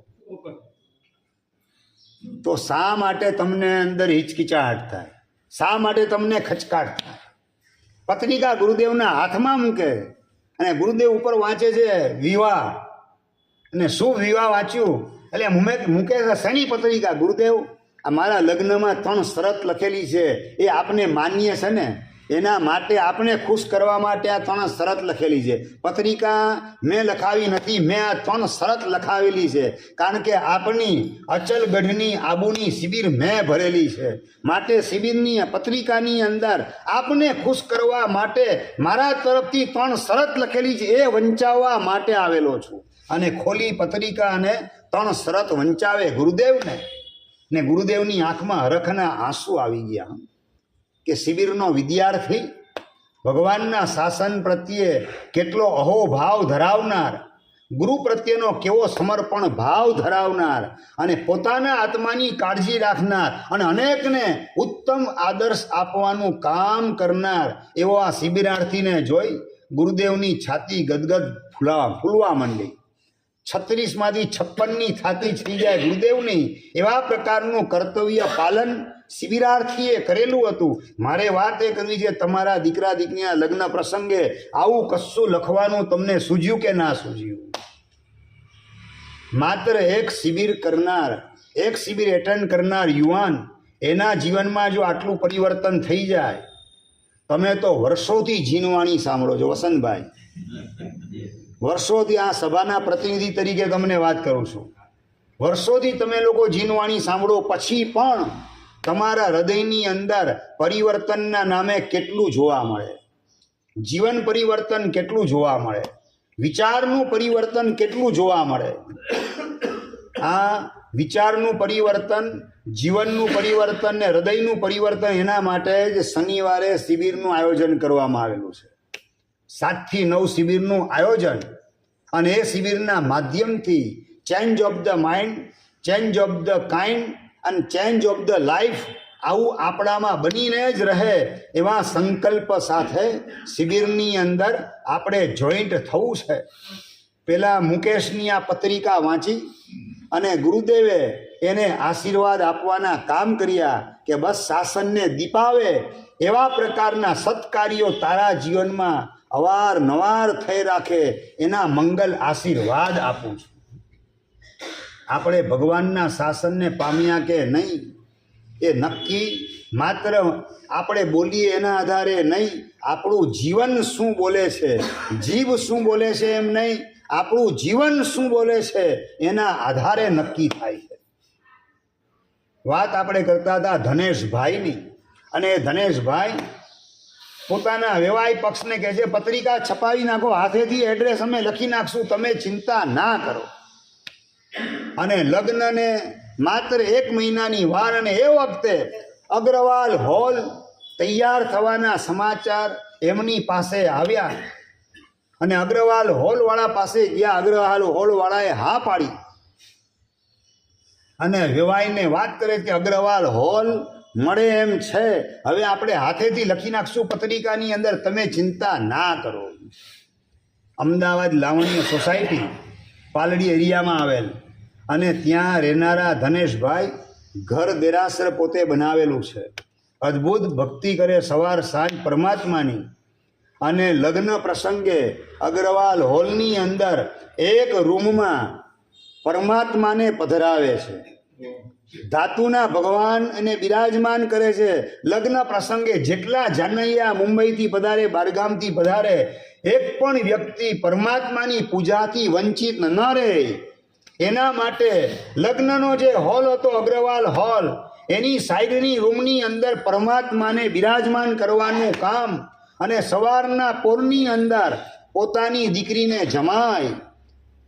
A: તો શા માટે તમને અંદર હિચકિચાહટ થાય? શા માટે તમને ખચકાટ થાય? પત્રિકા ગુરુદેવના હાથમાં મૂકે અને ગુરુદેવ ઉપર વાંચે છે વિવાહ, અને શું વિવાહ વાંચ્યું? એટલે મૂકે છે શેની પત્રિકા? ગુરુદેવ, આ મારા લગ્નમાં 3 શરત લખેલી છે, એ આપને માન્ય છે ને? એના માટે આપણે ખુશ કરવા માટે આ 3 શરત લખેલી છે. પત્રિકા મેં લખાવી નથી, મેં આ 3 શરત લખાવેલી છે. કારણ કે આપની અચલગઢની આબુની શિબિર મેં ભરેલી છે. માટે શિબિરની પત્રિકાની અંદર આપને ખુશ કરવા માટે મારા તરફથી 3 શરત લખેલી છે, એ વંચાવવા માટે આવેલો છું. અને ખોલી પત્રિકા અને 3 શરત વંચાવે ગુરુદેવને, ને ગુરુદેવની આંખમાં હરખના આંસુ આવી ગયા કે શિબિરનો વિદ્યાર્થી ભગવાનના શાસન પ્રત્યે કેટલો અહોભાવ ધરાવનાર, ગુરુ પ્રત્યેનો કેવો સમર્પણ ભાવ ધરાવનાર, અને પોતાના આત્માની કાળજી રાખનાર, અને અનેકને ઉત્તમ આદર્શ આપવાનું કામ કરનાર એવો આ શિબિરાર્થીને જોઈ ગુરુદેવની છાતી ગદગદ ફૂલવા માંડી. 36માંથી 56ની છાતી થઈ જાય ગુરુદેવની. એવા પ્રકારનું કર્તવ્ય પાલન શિબિરાર્થીએ કરેલું હતું. મારે વાત એ કરવી છે, તમારા દીકરા દીકરીના લગ્ન પ્રસંગે આવું કશું લખવાનું તમને સૂઝ્યું કે ના સૂઝ્યું? માત્ર એક શિબિર કરનાર, એક શિબિર એટેન્ડ કરનાર યુવાન, એના જીવનમાં જો આટલું પરિવર્તન થઈ જાય, તમે તો વર્ષોથી જીનવાણી સાંભળો છો વસંતભાઈ, વર્ષોથી. આ સભાના પ્રતિનિધિ તરીકે તમને વાત કરું છું. વર્ષોથી તમે લોકો જીનવાણી સાંભળો, પછી પણ તમારા હૃદયની અંદર પરિવર્તનના નામે કેટલું જોવા મળે? જીવન પરિવર્તન કેટલું જોવા મળે? વિચારનું પરિવર્તન કેટલું જોવા મળે? આ વિચારનું પરિવર્તન, જીવનનું પરિવર્તન ને હૃદયનું પરિવર્તન, એના માટે જ શનિવારે શિબિરનું આયોજન કરવામાં આવેલું છે. 7 થી 9 શિબિરનું આયોજન, અને એ શિબિરના માધ્યમથી change of the mind, change of the kind અને ચેન્જ ઓફ ધ લાઈફ આવું આપણામાં બનીને જ રહે એવા સંકલ્પ સાથે શિબિરની અંદર આપણે જોઈન્ટ થવું છે. પેલા મુકેશની આ પત્રિકા વાંચી અને ગુરુદેવે એને આશીર્વાદ આપવાના કામ કર્યા કે બસ શાસનને દીપાવે એવા પ્રકારના સત્કાર્યો તારા જીવનમાં અવારનવાર થઈ રાખે, એના મંગલ આશીર્વાદ આપું છું. આપણે ભગવાનના શાસનને પામ્યા કે નહીં એ નક્કી માત્ર આપણે બોલીએ એના આધારે નહીં, આપણું જીવન શું બોલે છે, જીવ શું બોલે છે એમ નહીં, આપણું જીવન શું બોલે છે એના આધારે નક્કી થાય છે. વાત આપણે કરતા હતા ધનેશભાઈની, અને ધનેશભાઈ પોતાના વ્યવહાય પક્ષને કહે છે પત્રિકા છપાવી નાખો, હાથેથી એડ્રેસ અમે લખી નાખશું, તમે ચિંતા ના કરો. અને લગ્નને માત્ર 1 મહિનાની વાર, અને એ વખતે અગ્રવાલ હોલ તૈયાર થવાના સમાચાર એમની પાસે આવ્યા, અને અગ્રવાલ હોલવાળા પાસે ગયા. અગ્રવાલ હોલવાળાએ હા પાડી અને વ્યવહાયને વાત કરે કે અગ્રવાલ હોલ મળે એમ છે, હવે આપણે હાથેથી લખી નાખશું પત્રિકાની અંદર, તમે ચિંતા ના કરો. અમદાવાદ લાવણ્ય સોસાયટી પાલડી એરિયામાં આવેલ, અને ત્યાં રહેનારા ધનેશભાઈ ઘર દેરાસર પોતે બનાવેલું છે, અદ્ભુત ભક્તિ કરે સવાર સાંજ પરમાત્માની, અને લગ્ન પ્રસંગે અગ્રવાલ હોલની અંદર એક રૂમમાં પરમાત્માને પધરાવે છે, ધાતુના ભગવાન અને બિરાજમાન કરે છે. લગ્ન પ્રસંગે જેટલા જાનૈયા મુંબઈથી પધારે, બારગામથી પધારે, એક પણ વ્યક્તિ પરમાત્માની પૂજાથી વંચિત ન રહે એના માટે લગ્નનો જે હોલ હતો અગ્રવાલ હોલ, એની સાઈડની રૂમની અંદર પરમાત્માને બિરાજમાન કરવાનું કામ, અને સવારના પોરની અંદર પોતાની દીકરીને જમાય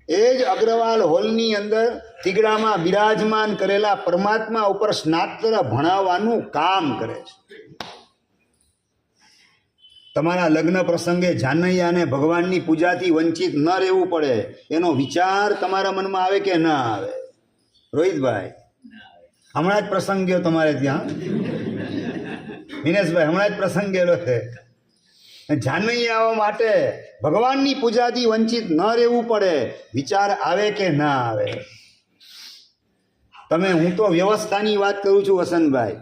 A: એ જ અગ્રવાલ હોલની અંદર તીગડામાં બિરાજમાન કરેલા પરમાત્મા ઉપર સ્નાતક ભણાવવાનું કામ કરે છે. તમારા લગ્ન પ્રસંગે જાનૈયા અને ભગવાનની પૂજાથી વંચિત ન રહેવું પડે એનો વિચાર તમારા મનમાં આવે કે ના આવે? રોહિતભાઈ, હમણાં જ પ્રસંગ ગયો તમારે ત્યાં, દિનેશભાઈ હમણાં જ પ્રસંગ ગયેલો છે. જાનૈયાઓ માટે ભગવાનની પૂજાથી વંચિત ન રહેવું પડે, વિચાર આવે કે ના આવે? તમે, હું તો વ્યવસ્થાની વાત કરું છું વસંતભાઈ,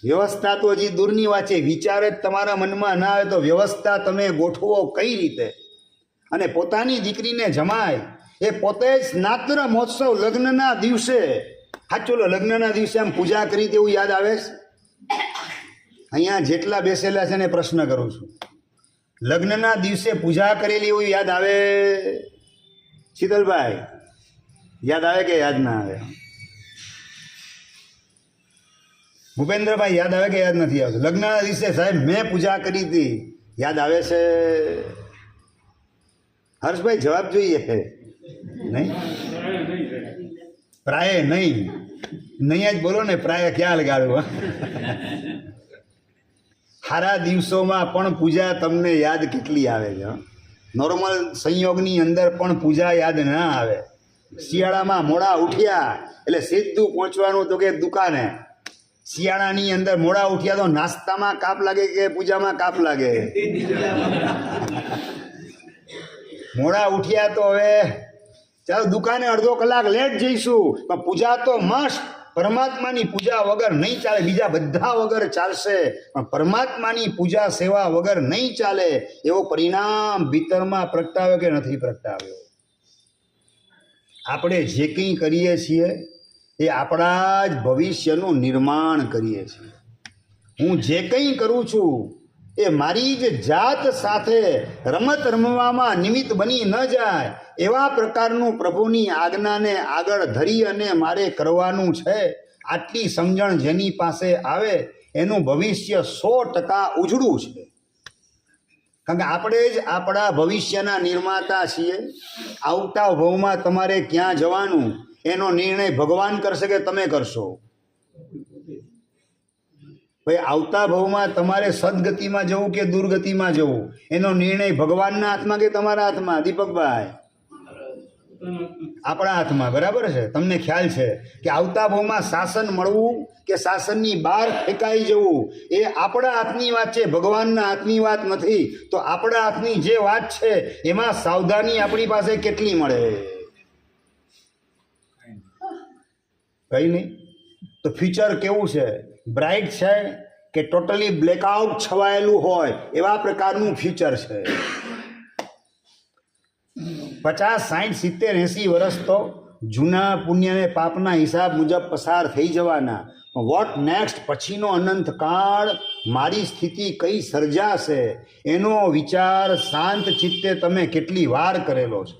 A: વ્યવસ્થા તો હજી દૂરની વાત છે. વિચાર જ તમારા મનમાં ના આવે તો વ્યવસ્થા તમે ગોઠવો કઈ રીતે? અને પોતાની દીકરીને જમાય એ પોતે જ સ્નાતક મહોત્સવ લગ્નના દિવસે, સાચું લગ્નના દિવસે આમ પૂજા કરી તેવું યાદ આવે છે? અહીંયા જેટલા બેસેલા છે ને પ્રશ્ન કરું છું, લગ્નના દિવસે પૂજા કરેલી એવું યાદ આવે? શીતલભાઈ, યાદ આવે કે યાદ ના આવે? ભૂપેન્દ્રભાઈ, યાદ આવે કે યાદ નથી આવતું? લગ્નના દિવસે સાહેબ મેં પૂજા કરી હતી, યાદ આવે છે? હર્ષભાઈ જવાબ જોઈએ છે? નહીં, પ્રાય નહીં, નહીં જ બોલો ને, પ્રાય ક્યાં લગાડવું? સારા દિવસોમાં પણ પૂજા તમને યાદ કેટલી આવે છે? નોર્મલ સંયોગની અંદર પણ પૂજા યાદ ના આવે. શિયાળામાં મોડા ઉઠ્યા એટલે સીધું પહોંચવાનું તો કે દુકાને. શિયાળાની અંદર મોડા ઉઠ્યા તો નાસ્તામાં કાપ લાગે કે પૂજામાં કાપ લાગે? મોડા ઉઠ્યા તો હવે ચાલો દુકાને અડધો કલાક લેટ જઈશું, પણ પૂજા તો મસ્ત. પરમાત્માની પૂજા વગર નહીં ચાલે, બીજા બધા વગર ચાલશે પણ પરમાત્માની પૂજા સેવા વગર નહીં ચાલે. એવો પરિણામ ભીતરમાં પ્રગટાવ્યો કે નથી પ્રગટાવ્યો? આપણે જે કંઈ કરીએ છીએ એ આપણા જ ભવિષ્યનું નિર્માણ કરીએ છીએ. હું જે કંઈ કરું છું એ મારી જ જાત સાથે રમત રમવામાં નિમિત્ત બની ન જાય એવા પ્રકારનું પ્રભુની આજ્ઞાને આગળ ધરી અને મારે કરવાનું છે. આટલી સમજણ જેની પાસે આવે એનું ભવિષ્ય 100% ઉજળું છે. કારણ કે આપણે જ આપણા ભવિષ્યના નિર્માતા છીએ. આવતા ભવમાં તમારે ક્યાં જવાનું એનો નિર્ણય ભગવાન કરશે કે તમે કરશો? ભાઈ, આવતા ભવમાં તમારે સદગતિમાં જવું કે દુર્ગતિમાં જવું એનો નિર્ણય ભગવાનના હાથમાં કે તમારા હાથમાં? દીપકભાઈ, આપણા હાથમાં. બરાબર છે? તમને ખ્યાલ છે કે આવતા ભવમાં શાસન મળવું કે શાસનની બહાર ફેંકાઈ જવું એ આપણા હાથની વાત છે, ભગવાનના હાથની વાત નથી. તો આપણા હાથની જે વાત છે એમાં સાવધાની આપણી પાસે કેટલી મળે? કઈ નહીં. તો ફ્યુચર કેવું છે? બ્રાઇટ છે કે ટોટલી બ્લેકઆઉટ છવાયેલું હોય એવા પ્રકારનું ફ્યુચર છે? 50, 60, 70, 80 વર્ષ તો જૂના પુણ્ય અને પાપના હિસાબ મુજબ પસાર થઈ જવાના. What next? પછીનો અનંત કાળ મારી સ્થિતિ કઈ સર્જાશે એનો વિચાર શાંત ચિત્તે તમે કેટલી વાર કરેલો છે?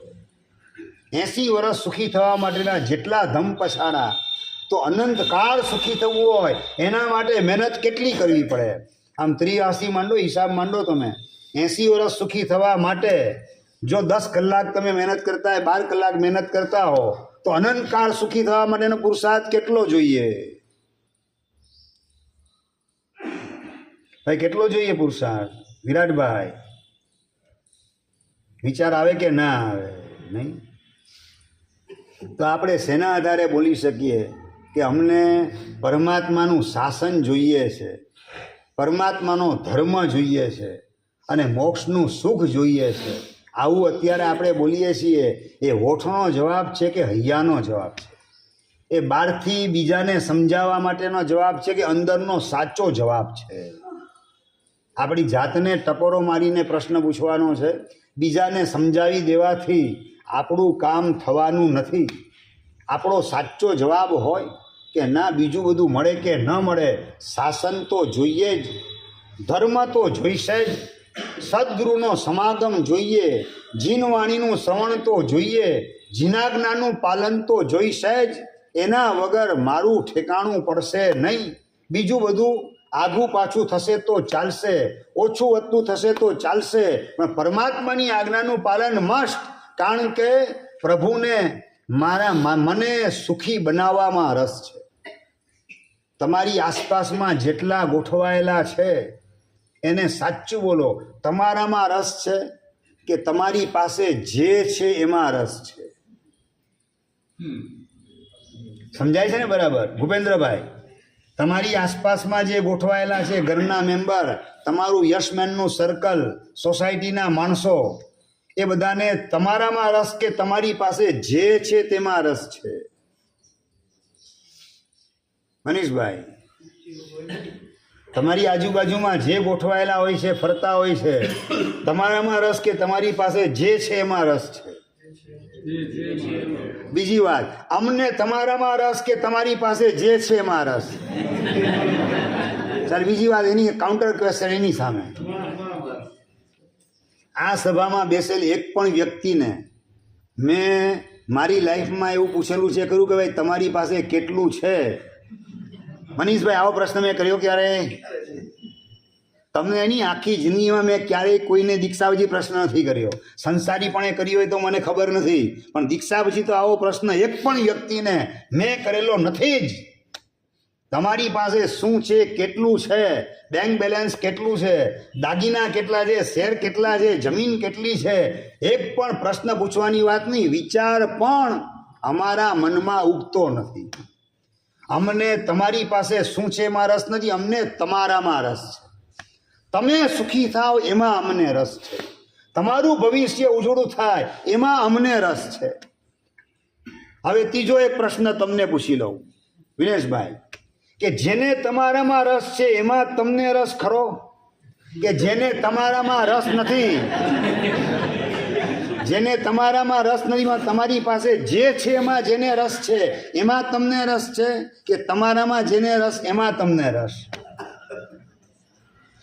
A: 80 વર્ષ સુખી થવા માટેના જેટલા ધમ પછાડા, તો અનંતકાળ સુખી થવું હોય એના માટે મહેનત કેટલી કરવી પડે? આમ 83 માંડો, હિસાબ માંડો તમે. 80 વર્ષ સુખી થવા માટે જો 10 કલાક તમે મહેનત કરતા હોય, 12 કલાક મહેનત કરતા હો, તો અનંતકાળ સુખી થવા માટેનો પુરુષાર્થ કેટલો જોઈએ? ભાઈ, કેટલો જોઈએ પુરુષાર્થ? વિરાટભાઈ, વિચાર આવે કે ના આવે? નહીં. તો આપણે શેના આધારે બોલી શકીએ કે અમને પરમાત્માનું શાસન જોઈએ છે, પરમાત્માનો ધર્મ જોઈએ છે અને મોક્ષનું સુખ જોઈએ છે? આવું અત્યારે આપણે બોલીએ છીએ એ હોઠનો જવાબ છે કે હૈયાનો જવાબ છે? એ બહારથી બીજાને સમજાવવા માટેનો જવાબ છે કે અંદરનો સાચો જવાબ છે? આપણી જાતને ટકોરો મારીને પ્રશ્ન પૂછવાનો છે. બીજાને સમજાવી દેવાથી આપણું કામ થવાનું નથી. આપણો સાચો જવાબ હોય કે ના, બીજું બધું મળે કે ન મળે, શાસન તો જોઈએ જ, ધર્મ તો જોઈશે જ, સદગુરુનો સમાગમ જોઈએ, જીનવાણીનું શ્રવણ તો જોઈએ, જીનાજ્ઞાનું પાલન તો જોઈશે જ. એના વગર મારું ઠેકાણું પડશે નહીં. બીજું બધું આઘું પાછું થશે તો ચાલશે, ઓછું વધતું થશે તો ચાલશે, પણ પરમાત્માની આજ્ઞાનું પાલન મસ્ત. કારણ કે પ્રભુને મને સુખી બનાવવામાં રસ છે. તમારી આસપાસમાં જેટલા ગોઠવાયેલા છે એને સાચું બોલો, તમારામાં રસ છે કે તમારી પાસે જે છે એમાં રસ છે? સમજાય છે ને બરાબર ભૂપેન્દ્રભાઈ? તમારી આસપાસમાં જે ગોઠવાયેલા છે, ઘરના મેમ્બર, તમારું યશમેનનું સર્કલ, સોસાયટીના માણસો, એ બધાને તમારામાં રસ કે તમારી પાસે જે છે તેમાં રસ છે? મનીષભાઈ, તમારી આજુબાજુમાં જે ગોઠવાયેલા હોય છે, ફરતા હોય છે, તમારામાં રસ કે તમારી પાસે જે છે એમાં રસ છે? બીજી વાત, અમને તમારામાં રસ કે તમારી પાસે જે છે એમાં રસ? ચાલ, બીજી વાત, એની કાઉન્ટર ક્વેશ્ચન એની સામે. આ સભામાં બેસેલ એક પણ વ્યક્તિને મેં મારી લાઈફમાં એવું પૂછેલું છે ખરું કે ભાઈ તમારી પાસે કેટલું છે? મનીષભાઈ, આવો પ્રશ્ન મેં કર્યો ક્યારે? તમને એની આખી જિંદગીમાં મેં ક્યારેય કોઈને દીક્ષા પછી પ્રશ્ન નથી કર્યો. સંસારીપણે કર્યો હોય તો મને ખબર નથી, પણ દીક્ષા પછી તો આવો પ્રશ્ન એક પણ વ્યક્તિને મેં કરેલો નથી જ. તમારી પાસે શું છે, કેટલું છે, બેંક બેલેન્સ કેટલું છે, દાગીના કેટલા છે, શેર કેટલા છે, જમીન કેટલી છે, એક પણ પ્રશ્ન પૂછવાની વાત નહીં, વિચાર પણ અમારા મનમાં ઉગતો નથી. અમને તમારી પાસે શું છે એમાં રસ નથી, અમને તમારામાં રસ છે. તમે સુખી થાવ એમાં અમને રસ છે, તમારું ભવિષ્ય ઉજળું થાય એમાં અમને રસ છે. હવે ત્રીજો એક પ્રશ્ન તમને પૂછી લઉં વિનેશભાઈ, કે જેને તમારામાં રસ છે એમાં તમને રસ ખરો? કે જેને તમારામાં રસ નથી, જેને તમારામાં રસ નથી, તમારી પાસે જે છે એમાં જેને રસ છે એમાં તમને રસ છે? કે તમારામાં જેને રસ એમાં તમને રસ?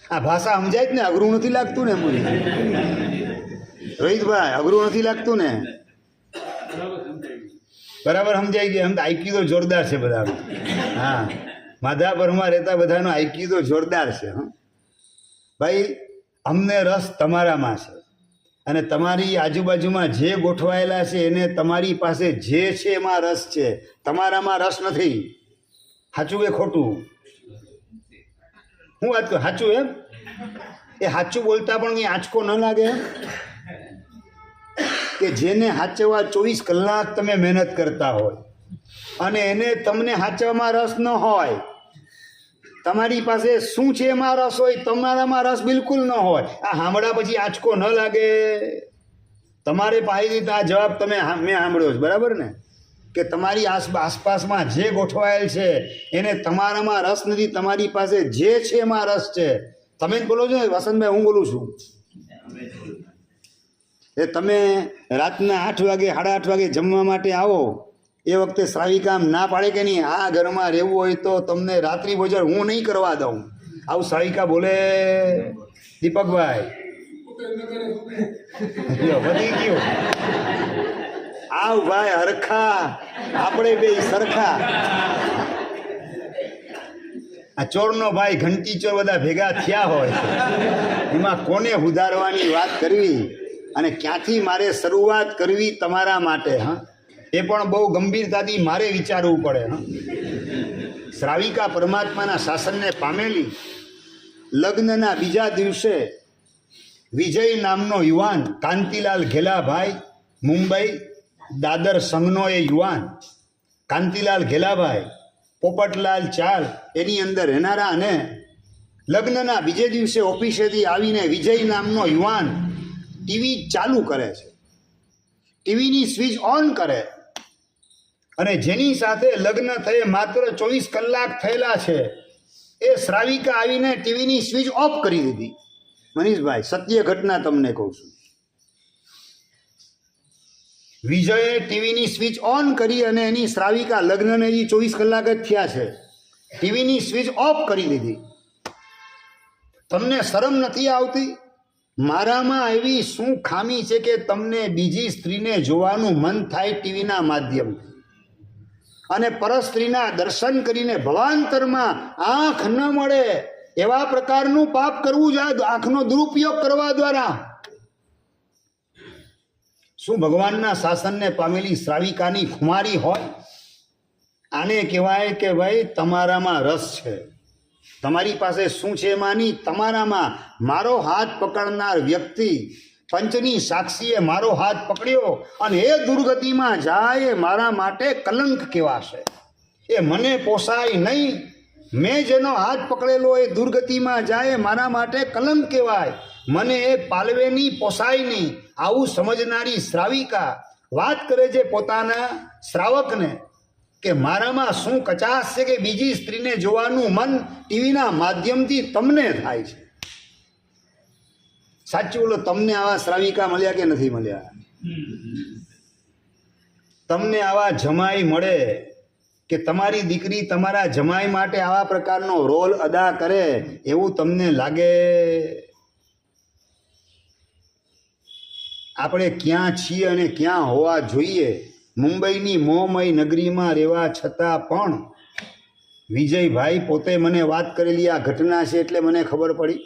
A: આ ભાષા સમજાય જ ને? અઘરું નથી લાગતું ને? મને રોહિતભાઈ, અઘરું નથી લાગતું ને? બરાબર સમજાઈ ગયા? એમ તો આઈક્યુ તો જોરદાર છે બધા. હા, માધાપરમાં રહેતા બધાનો આઈક્યુ તો જોરદાર છે. હા ભાઈ, અમને રસ તમારામાં છે, અને તમારી આજુબાજુમાં જે ગોઠવાયેલા છે એને તમારી પાસે જે છે એમાં રસ છે, તમારામાં રસ નથી. સાચું કે ખોટું? હું વાત કરું, સાચું એમ? એ સાચું બોલતા પણ કંઈ આંચકો ન લાગે? કે જેને સાચવવા 24 કલાક તમે મહેનત કરતા હોય અને એને તમને સાચવવામાં રસ ન હોય, તમારી પાસે શું છે એમાં રસ હોય, તમારામાં રસ બિલકુલ ન હોય, આ સાંભળ્યા પછી આંચકો ન લાગે? તમારે પાસેથી આ જવાબ મેં સાંભળ્યો છે, બરાબર ને? કે તમારી આસપાસમાં જે ગોઠવાયેલ છે એને તમારામાં રસ નથી, તમારી પાસે જે છે એમાં રસ છે. તમે જ બોલો છો ને વસંતભાઈ? હું બોલું છું. એ તમે રાતના 8 વાગે 8:30 વાગે જમવા માટે આવો, એ વખતે શ્રાવિકામ ના પાડે કે નહીં, આ ઘરમાં રહેવું હોય તો તમને રાત્રિ ભોજન હું નહીં કરવા દઉં, આવું શ્રાવિકા બોલે? દીપકભાઈ વધી ગયું. આવ ભાઈ હરખા, આપણે બે સરખા. આ ચોરનો ભાઈ ઘંટી ચોર બધા ભેગા થયા હોય, એમાં કોને સુધારવાની વાત કરવી અને ક્યાંથી મારે શરૂઆત કરવી તમારા માટે? હા, એ પણ બહુ ગંભીરતાથી મારે વિચારવું પડે. હા, શ્રાવિકા પરમાત્માના શાસનને પામેલી. લગ્નના બીજા દિવસે વિજય નામનો યુવાન, કાંતિલાલ ઘેલાભાઈ, મુંબઈ દાદર સંઘનો એ યુવાન કાંતિલાલ ઘેલાભાઈ, પોપટલાલ ચાલ એની અંદર રહેનારા, અને લગ્નના બીજે દિવસે ઓફિસેથી આવીને વિજય નામનો યુવાન ટીવી ચાલુ કરે છે, ટીવીની સ્વિચ ઓન કરે અને જેની સાથે લગ્ન થયે માત્ર 24 કલાક થયેલા છે એ શ્રાવિકા આવીને ટીવીની સ્વિચ ઓફ કરી દીધી. મનીષભાઈ, સત્ય ઘટના તમને કહું છું. વિજયે ટીવીની સ્વિચ ઓન કરી અને એની શ્રાવિકા લગ્નને હજી 24 કલાક જ થયા છે, ટીવીની સ્વિચ ઓફ કરી દીધી. તમને શરમ નથી આવતી? મારામાં એવી શું ખામી છે કે તમને બીજી સ્ત્રીને જોવાનું મન થાય ટીવીના માધ્યમથી, અને પરસ્ત્રીના દર્શન કરીને ભવાંતરમાં આંખ ન મળે એવા પ્રકારનું પાપ કરવું જોઈએ આંખનો દુરુપયોગ કરવા દ્વારા? શું ભગવાનના શાસનને પામેલી શ્રાવિકાની ખુમારી હોય? આને કહેવાય કે ભાઈ તમારામાં રસ છે. તમારી પાસે શું છે એમાંની? તમારામાં મારો હાથ પકડનાર વ્યક્તિ પંચની સાક્ષીએ મારો હાથ પકડ્યો અને એ દુર્ગતિમાં જાય એ મારા માટે કલંક કહેવાશે. એ મને પોસાય નહીં. મેં જેનો હાથ પકડેલો એ દુર્ગતિમાં જાય મારા માટે કલંક કહેવાય. મને એ પાલવેની પોસાય નહીં. આવું સમજનારી શ્રાવિકા વાત કરે છે પોતાના શ્રાવકને કે મારામાં શું કચાશ છે કે બીજી સ્ત્રીને જોવાનું મન ટીવીના માધ્યમથી તમને થાય છે. સાચું બોલો, તમને આવા શ્રાવિકા મળ્યા કે નથી મળ્યા? તમને આવા જમાઈ મળે કે તમારી દીકરી તમારા જમાઈ માટે આવા પ્રકારનો રોલ અદા કરે એવું તમને લાગે? આપણે ક્યાં છીએ અને ક્યાં હોવા જોઈએ? મુંબઈની મોહમય નગરીમાં રહેવા છતાં પણ વિજયભાઈ પોતે મને વાત કરેલી આ ઘટના છે એટલે મને ખબર પડી.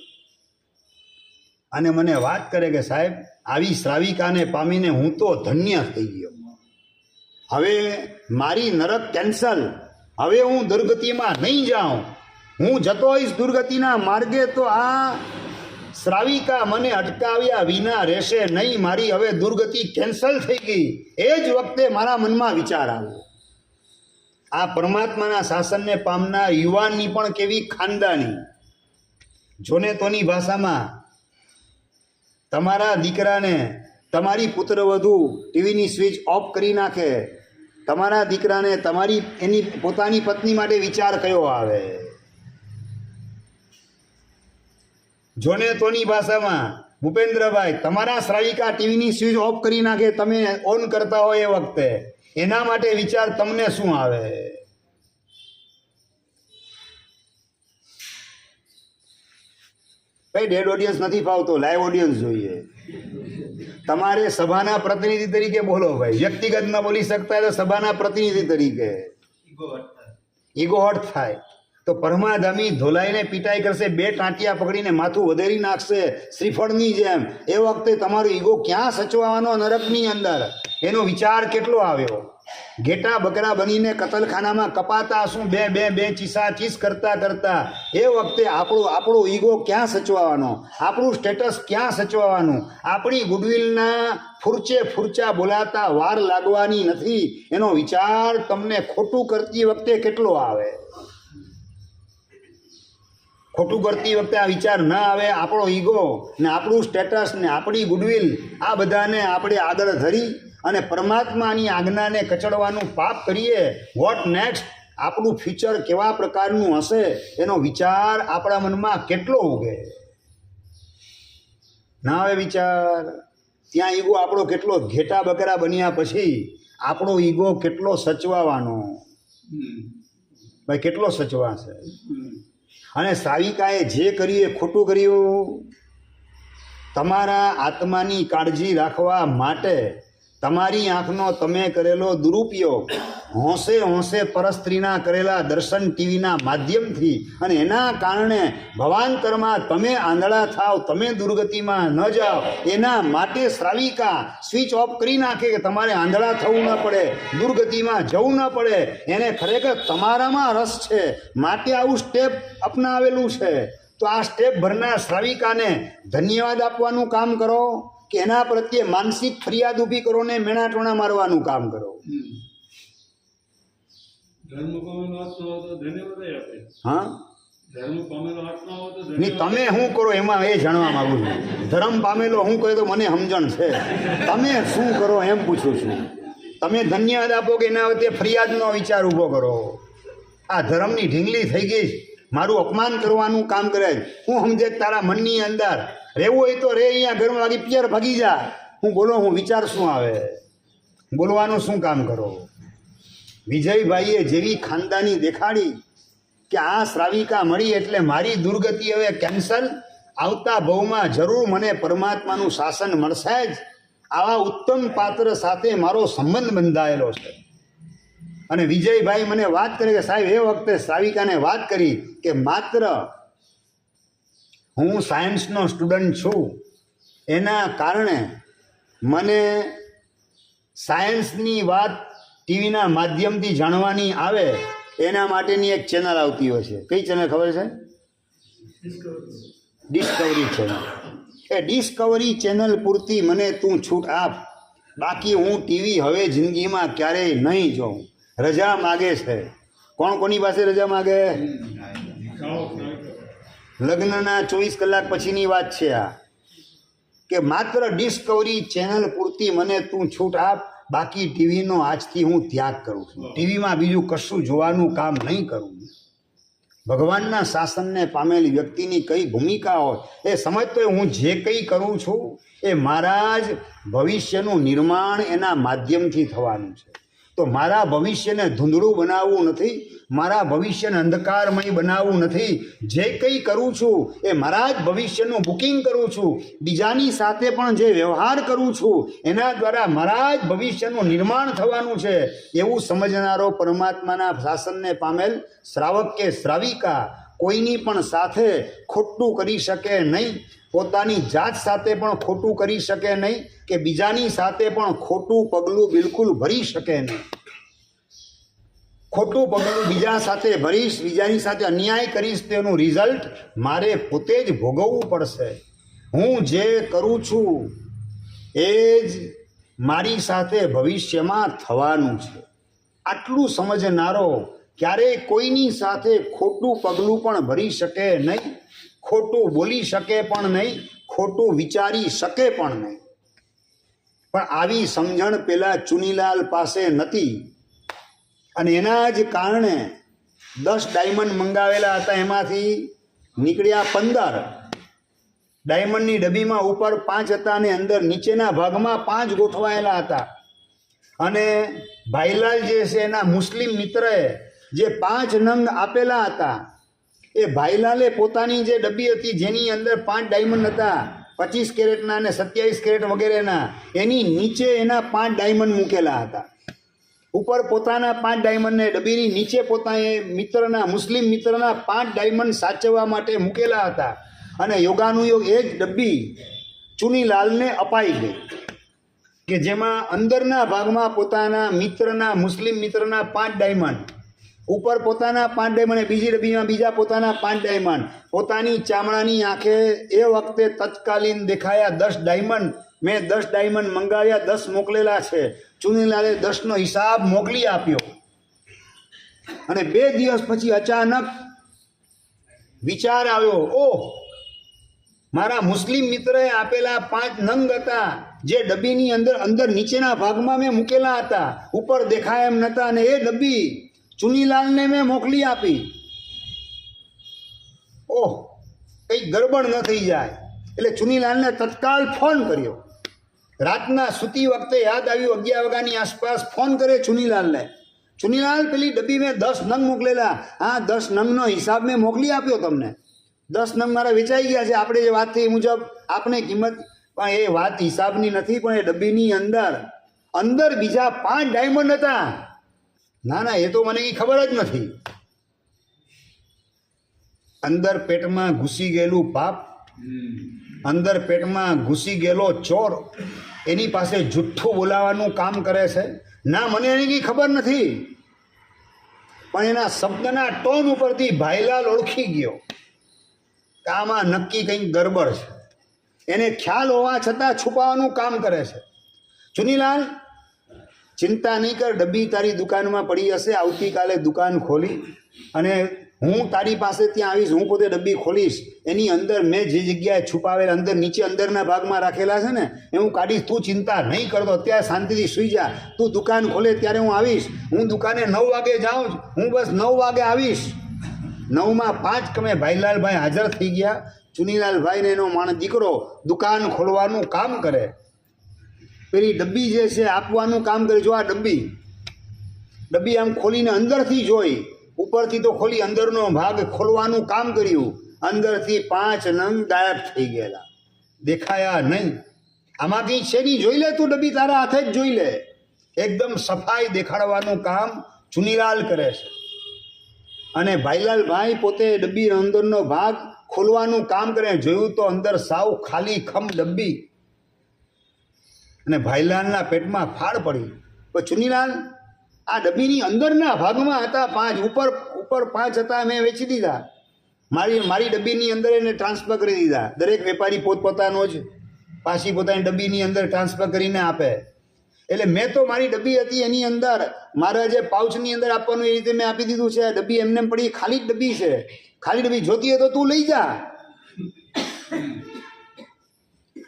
A: અને મને વાત કરે કે સાહેબ, આવી શ્રાવિકાને પામીને હું તો ધન્ય થઈ ગયો. હવે મારી નરક કેન્સલ. હવે હું દુર્ગતિમાં નહીં જાઉં. હું જતો હોઈશ દુર્ગતિના માર્ગે તો આ શ્રાવિકા મને અટકાવ્યા વિના રહેશે નહીં. મારી હવે દુર્ગતિ કેન્સલ થઈ ગઈ. એ જ વખતે મારા મનમાં વિચાર આવ્યો, આ પરમાત્માના શાસનને પામનાર યુવાનની પણ કેવી ખાનદાની. જોને તોની ભાષામાં તમારા દીકરાને તમારી પુત્રવધુ ટીવીની સ્વિચ ઓફ કરી નાખે, તમારા દીકરાને તમારી એની પોતાની પત્ની માટે વિચાર કયો આવે? જોને તોની ભાષામાં ભૂપેન્દ્રભાઈ તમારા શ્રાવિકા ટીવીની સ્વિચ ઓફ કરી નાખે, તમે ઓન કરતા હોય એ વખતે એના માટે વિચાર તમને શું આવે? ભાઈ, ડેડ ઓડિયન્સ નથી ફાવતો, લાઈવ ઓડિયન્સ જોઈએ. તમારે સભાના પ્રતિનિધિ તરીકે બોલો ભાઈ. વ્યક્તિગત ન બોલી શકતા તો સભાના પ્રતિનિધિ તરીકે ઈગો હર્ટ થાય તો પરમાધામી ધોલાઈને પીટાઈ કરશે, બે ટાંટિયા પકડીને માથું વધેરી નાખશે શ્રીફળની જેમ. એ વખતે તમારો ઈગો ક્યાં સચવાવાનો નરકની અંદર? એનો વિચાર કેટલો આવ્યો? ઘેટા બકરા બનીને કતલખાનામાં કપાતા શું બે બે બે ચીસા ચીસ કરતા કરતા એ વખતે આપણો ઈગો ક્યાં સચવાવાનો? આપણું સ્ટેટસ ક્યાં સચવાવાનું? આપણી ગુડવિલના ફૂરચા બોલાતા વાર લાગવાની નથી. એનો વિચાર તમને ખોટું કરતી વખતે કેટલો આવે? ખોટું કરતી વખતે આ વિચાર ન આવે? આપણો ઈગો ને આપણું સ્ટેટસ ને આપણી ગુડવિલ આ બધાને આપણે આગળ ધરી અને પરમાત્માની આજ્ઞાને કચડવાનું પાપ કરીએ. Vote next? આપણું ફ્યુચર કેવા પ્રકારનું હશે એનો વિચાર આપણા મનમાં કેટલો ઉગે? ના આવે વિચાર? ત્યાં ઈગો આપણો કેટલો ઘેટા બકરા બન્યા પછી આપણો ઈગો કેટલો સચવાવાનો? ભાઈ, કેટલો સચવાશે? અને શ્રાવિકાએ જે કર્યું એ ખોટું કર્યું. તમારા આત્માની કાળજી રાખવા માટે તમારી આંખનો તમે કરેલો દુરુપયોગ, હોંશે હોંશે પરસ્ત્રીના કરેલા દર્શન ટીવીના માધ્યમથી, અને એના કારણે ભવાંતરમાં તમે આંધળા થાવ, તમે દુર્ગતિમાં ન જાઓ, એના માટે શ્રાવિકા સ્વિચ ઓફ કરી નાખે કે તમારે આંધળા થવું ન પડે, દુર્ગતિમાં જવું ન પડે. એને ખરેખર તમારામાં રસ છે માટે આવું સ્ટેપ અપનાવેલું છે. તો આ સ્ટેપ ભરનાર શ્રાવિકાને ધન્યવાદ આપવાનું કામ કરો કે એના પ્રત્યે માનસિક ફરિયાદ ઊભી કરો ને મેણા ટોણા મારવાનું કામ કરો? હા, નહીં, તમે શું કરો એમાં એ જાણવા માંગુ છું. ધર્મ પામેલો હું કહે તો મને સમજણ છે, તમે શું કરો એમ પૂછું છું. તમે ધન્યવાદ આપો કે એના વચ્ચે ફરિયાદનો વિચાર ઊભો કરો. આ ધર્મની ઢીંગલી થઈ ગઈ, મારું અપમાન કરવાનું કામ કરે. હું સમજે તારા મનની અંદર રહેવું હોય તો રે, અહીંયા ઘરમાં વાગી પિયર ભાગી જા. હું બોલો, હું વિચાર શું આવે, બોલવાનું શું કામ કરો. વિજયભાઈએ જેવી ખાનદાની દેખાડી કે આ શ્રાવિકા મળી એટલે મારી દુર્ગતિ હવે કેન્સલ, આવતા ભવમાં જરૂર મને પરમાત્માનું શાસન મળશે જ. આવા ઉત્તમ પાત્ર સાથે મારો સંબંધ બંધાયેલો છે. અને વિજયભાઈ મને વાત કરે કે સાહેબ એ વખતે શ્રાવિકાને વાત કરી કે માત્ર હું સાયન્સનો સ્ટુડન્ટ છું, એના કારણે મને સાયન્સની વાત ટીવીના માધ્યમથી જાણવાની આવે, એના માટેની એક ચેનલ આવતી હોય છે. કઈ ચેનલ ખબર છે? Discovery Channel. એ ડિસ્કવરી ચેનલ પૂરતી મને તું છૂટ આપ, બાકી હું ટીવી હવે જિંદગીમાં ક્યારેય નહીં જોઉં. રજા માગે છે. કોણ કોની પાસે રજા માગે? લગ્નના 24 કલાક પછીની વાત છે આ, કે માત્ર ડિસ્કવરી ચેનલ પૂરતી મને તું છૂટ આપ, બાકી ટીવીનો આજથી હું ત્યાગ કરું છું. ટીવીમાં બીજું કશું જોવાનું કામ નહીં કરું. ભગવાનના શાસનને પામેલી વ્યક્તિની કઈ ભૂમિકા હોય એ સમજતો હું જે કંઈ કરું છું એ મારા જ ભવિષ્યનું નિર્માણ એના માધ્યમથી થવાનું છે. તો મારા ભવિષ્યને ધૂંધળું બનાવવું નથી, મારા ભવિષ્યને અંધકારમય બનાવવું નથી. જે કંઈ કરું છું એ મારા જ ભવિષ્યનું બુકિંગ કરું છું. બીજાની સાથે પણ જે વ્યવહાર કરું છું એના દ્વારા મારા જ ભવિષ્યનું નિર્માણ થવાનું છે. એવું સમજનારો પરમાત્માના શાસનને પામેલ શ્રાવક કે શ્રાવિકા કોઈની પણ સાથે ખોટું કરી શકે નહીં, પોતાની જાત સાથે પણ ખોટું કરી શકે નહીં, કે બીજાની સાથે પણ ખોટું પગલું બિલકુલ ભરી શકે નહીં. ખોટું પગલું બીજા સાથે ભરીશ, બીજાની સાથે અન્યાય કરીશ, તેનું રિઝલ્ટ મારે પોતે જ ભોગવવું પડશે. હું જે કરું છું એ જ મારી સાથે ભવિષ્યમાં થવાનું છે. આટલું સમજનારો ક્યારેય કોઈની સાથે ખોટું પગલું પણ ભરી શકે નહીં, ખોટું બોલી શકે પણ નહીં, ખોટું વિચારી શકે પણ નહીં. પણ આવી સમજણ પેલા ચુનીલાલ પાસે નથી, અને એના જ કારણે 10 ડાયમંડ મંગાવેલા હતા, એમાંથી નીકળ્યા 15. ડાયમંડની ડબ્બીમાં ઉપર 5 હતા અને અંદર નીચેના ભાગમાં 5 ગોઠવાયેલા હતા. અને ભાઈલાલ જે છે એના મુસ્લિમ મિત્રએ જે 5 નંગ આપેલા હતા, એ ભાઈલાલે પોતાની જે ડબ્બી હતી જેની અંદર 5 ડાયમંડ હતા, 25 કેરેટના અને 27 કેરેટ વગેરેના, એની નીચે એના 5 ડાયમંડ મૂકેલા હતા. ઉપર પોતાના 5 ડાયમંડને ડબ્બીની નીચે પોતાએ મિત્રના, મુસ્લિમ મિત્રના 5 ડાયમંડ સાચવવા માટે મૂકેલા હતા. અને યોગાનુયોગ એ જ ડબ્બી ચુનીલાલને અપાઈ ગઈ, કે જેમાં અંદરના ભાગમાં પોતાના મિત્રના, મુસ્લિમ મિત્રના 5 ડાયમંડ, ઉપર પોતાના 5 ડાયમંડ, બીજી ડબ્બીમાં બીજા પોતાના 5 ડાયમંડ. પોતાની ચામડાની આંખે એ વખતે તત્કાલીન દેખાયા 10 ડાયમંડ. મેં 10 ડાયમંડ મંગાવ્યા, 10 મોકલેલા છે. ચુનીલાલે 10નો હિસાબ મોકલી આપ્યો. અને 2 દિવસ પછી અચાનક વિચાર આવ્યો, ઓહ, મારા મુસ્લિમ મિત્રએ આપેલા 5 નંગ હતા જે ડબ્બીની અંદર નીચેના ભાગમાં મેં મૂકેલા હતા, ઉપર દેખાય એમ નતા, અને એ ડબ્બી ચુનીલાલને મેં મોકલી આપી. ઓહ, કંઈ ગડબડ ન થઈ જાય. એટલે ચુનીલાલને તત્કાલ ફોન કર્યો. રાતના સૂતી વખતે યાદ આવ્યું, 11 વાગ્યાની આસપાસ ફોન કરે ચુનીલાલને. ચુનીલાલ, પેલી ડબ્બી મેં 10 નંગ મોકલેલા, હા 10 નંગનો હિસાબ મેં મોકલી આપ્યો તમને. 10 નંગ મારા વેચાઈ ગયા છે. આપણે જે વાત થઈ મુજબ આપણે કિંમત, પણ એ વાત હિસાબની નથી, પણ એ ડબ્બીની અંદર બીજા 5 ડાયમંડ હતા. ના ના, એ તો મને કંઈ ખબર જ નથી. અંદર પેટમાં ઘૂસી ગયેલું પાપ, અંદર પેટમાં ઘૂસી ગયેલો ચોર એની પાસે જુઠ્ઠું બોલાવાનું કામ કરે છે. ના, મને એની કંઈ ખબર નથી, પણ એના શબ્દના ટોન ઉપરથી ભાઈલાલ ઓળખી ગયો કે આમાં નક્કી કંઈક ગરબડ છે. એને ખ્યાલ હોવા છતાં છુપાવવાનું કામ કરે છે. ચુનીલાલ, ચિંતા નહીં કર, ડબ્બી તારી દુકાનમાં પડી હશે, આવતીકાલે દુકાન ખોલી અને હું તારી પાસે ત્યાં આવીશ, હું પોતે ડબ્બી ખોલીશ, એની અંદર મેં જે જગ્યાએ છુપાવેલા અંદર નીચે અંદરના ભાગમાં રાખેલા છે ને એ હું કાઢીશ. તું ચિંતા નહીં કરતો, અત્યારે શાંતિથી સૂઈ જા. તું દુકાન ખોલે ત્યારે હું આવીશ. હું દુકાને 9 વાગે જાઉં છું, હું બસ 9 વાગે આવીશ. 9:05 કમે ભાઈલાલભાઈ હાજર થઈ ગયા. ચુનીલાલભાઈને એનો દીકરો દુકાન ખોલવાનું કામ કરે, પેલી ડબ્બી જે છે આપવાનું કામ કરે. જો આ ડબ્બી આમ ખોલીને અંદરથી જોઈ, ઉપરથી તો ખોલી, અંદરનો ભાગ ખોલવાનું કામ કર્યું. અંદરથી 5 નંગ ગાયબ થઈ ગયેલા, દેખાયા નહીં. આમાં કંઈ છે નહીં, જોઈ લે તું ડબ્બી, તારા હાથે જ જોઈ લે. એકદમ સફાઈ દેખાડવાનું કામ ચુનીલાલ કરે છે. અને ભાઈલાલભાઈ પોતે ડબ્બી અંદરનો ભાગ ખોલવાનું કામ કરે. જોયું તો અંદર સાવ ખાલી ખમ ડબ્બી, અને ભાઈલાલના પેટમાં ફાળ પડી. તો ચુનીલાલ, આ ડબ્બીની અંદરના ભાગમાં હતા 5, ઉપર 5 હતા, મેં વેચી દીધા. મારી ડબ્બીની અંદર એને ટ્રાન્સફર કરી દીધા. દરેક વેપારી પોતપોતાનો જ પાછી પોતાની ડબ્બીની અંદર ટ્રાન્સફર કરીને આપે. એટલે મેં તો મારી ડબ્બી હતી એની અંદર મારા જે પાઉચની અંદર આપવાનું એ રીતે મેં આપી દીધું છે. ડબ્બી એમને પડી, ખાલી જ ડબ્બી છે. ખાલી ડબ્બી જોતી હોય તો તું લઈ જા.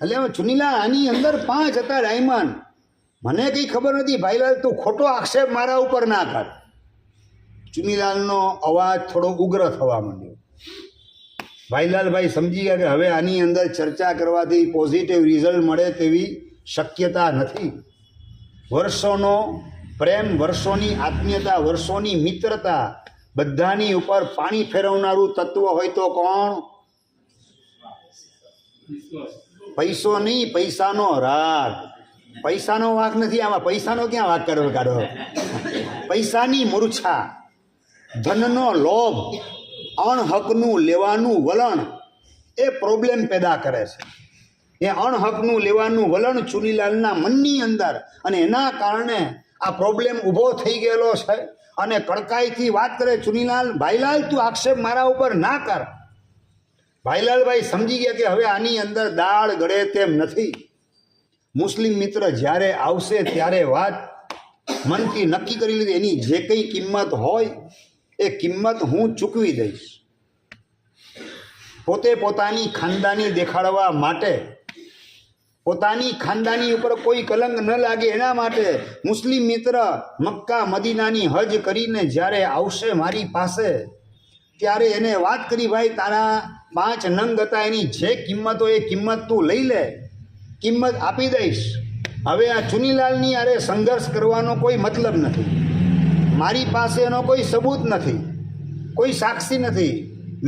A: એટલે ચુનીલાલ, આની અંદર 5 હતા ડાયમંડ. મને કંઈ ખબર નથી. ભાઈલાલ, તું ખોટો આક્ષેપ મારા ઉપર ના કર. ચુનીલાલનો અવાજ થોડો ઉગ્ર થવા માંડ્યો. ભાઈલાલભાઈ સમજી ગયા કે હવે આની અંદર ચર્ચા કરવાથી પોઝિટિવ રિઝલ્ટ મળે તેવી શક્યતા નથી. વર્ષોનો પ્રેમ, વર્ષોની આત્મીયતા, વર્ષોની મિત્રતા, બધાની ઉપર પાણી ફેરવનારું તત્વ હોય તો કોણ? પૈસો નહીં, પૈસાનો રાગ. પૈસાનો વાંક નથી આમાં. પૈસાનો ક્યાં વાંક કાઢો? પૈસાની મૂર્છા, ધનનો લોભ, અણહકનું લેવાનું વલણ એ પ્રોબ્લેમ પેદા કરે છે. એ અણહકનું લેવાનું વલણ ચુનીલાલના મનની અંદર, અને એના કારણે આ પ્રોબ્લેમ ઊભો થઈ ગયેલો છે. અને કડકાઈથી વાત કરે, ચુનીલાલ, ભાઈલાલ, તું આક્ષેપ મારા ઉપર ના કર. ભાઈલાલભાઈ સમજી ગયા કે હવે આની અંદર દાળ ગળે તેમ નથી. મુસ્લિમ મિત્ર જ્યારે આવશે ત્યારે વાત મનથી નક્કી કરી લીધી, એની જે કંઈ કિંમત હોય એ કિંમત હું ચૂકવી દઈશ. પોતે પોતાની ખાનદાની દેખાડવા માટે, પોતાની ખાનદાની ઉપર કોઈ કલંક ન લાગે એના માટે મુસ્લિમ મિત્ર મક્કા મદીનાની હજ કરીને જ્યારે આવશે મારી પાસે, ત્યારે એને વાત કરી, ભાઈ તારા 5 નંગ હતા, એની જે કિંમત હોય એ કિંમત તું લઈ લે, કિંમત આપી દઈશ. હવે આ ચુનીલાલની અરે સંઘર્ષ કરવાનો કોઈ મતલબ નથી. મારી પાસે એનો કોઈ સબૂત નથી, કોઈ સાક્ષી નથી.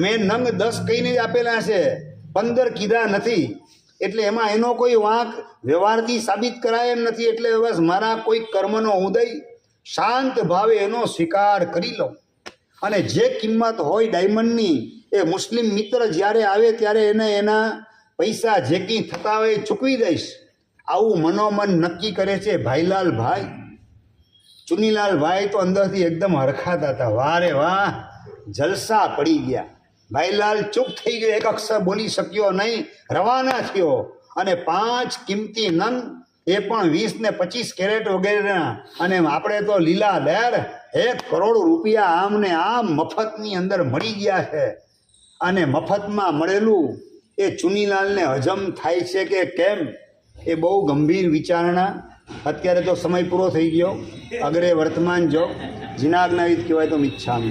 A: મેં નંગ 10 કહીને જ આપેલા છે, 15 કીધા નથી. એટલે એમાં એનો કોઈ વાંક વ્યવહારથી સાબિત કરાય એમ નથી. એટલે બસ મારા કોઈ કર્મનો ઉદય શાંત ભાવે એનો સ્વીકાર કરી લઉં, અને જે કિંમત હોય ડાયમંડની એ મુસ્લિમ મિત્ર જ્યારે આવે ત્યારે એને એના પૈસા જે કંઈ થતા હોય એ ચૂકવી દઈશ. આવું મનોમન નક્કી કરે છે ભાઈલાલભાઈ. ચુનીલાલભાઈ તો અંદરથી એકદમ હરખાતા હતા. વાહ રે વાહ, જલસા પડી ગયા. ભાઈલાલ ચૂપ થઈ ગયો, એક અક્ષર બોલી શક્યો નહીં, રવાના થયો. અને 5 કિંમતી નંગ, એ પણ 20 ને 25 કેરેટ વગેરેના. અને આપણે તો લીલા લહેર 1 કરોડ રૂપિયા આમ ને આમ મફતની અંદર મળી ગયા છે. અને મફતમાં મળેલું એ ચુનીલાલને હજમ થાય છે કે કેમ, એ બહુ ગંભીર વિચારણા. અત્યારે તો સમય પૂરો થઈ ગયો. અગ્રે વર્તમાન જો, જીનાજ્ઞાવિત કહેવાય તો મિચ્છામિ.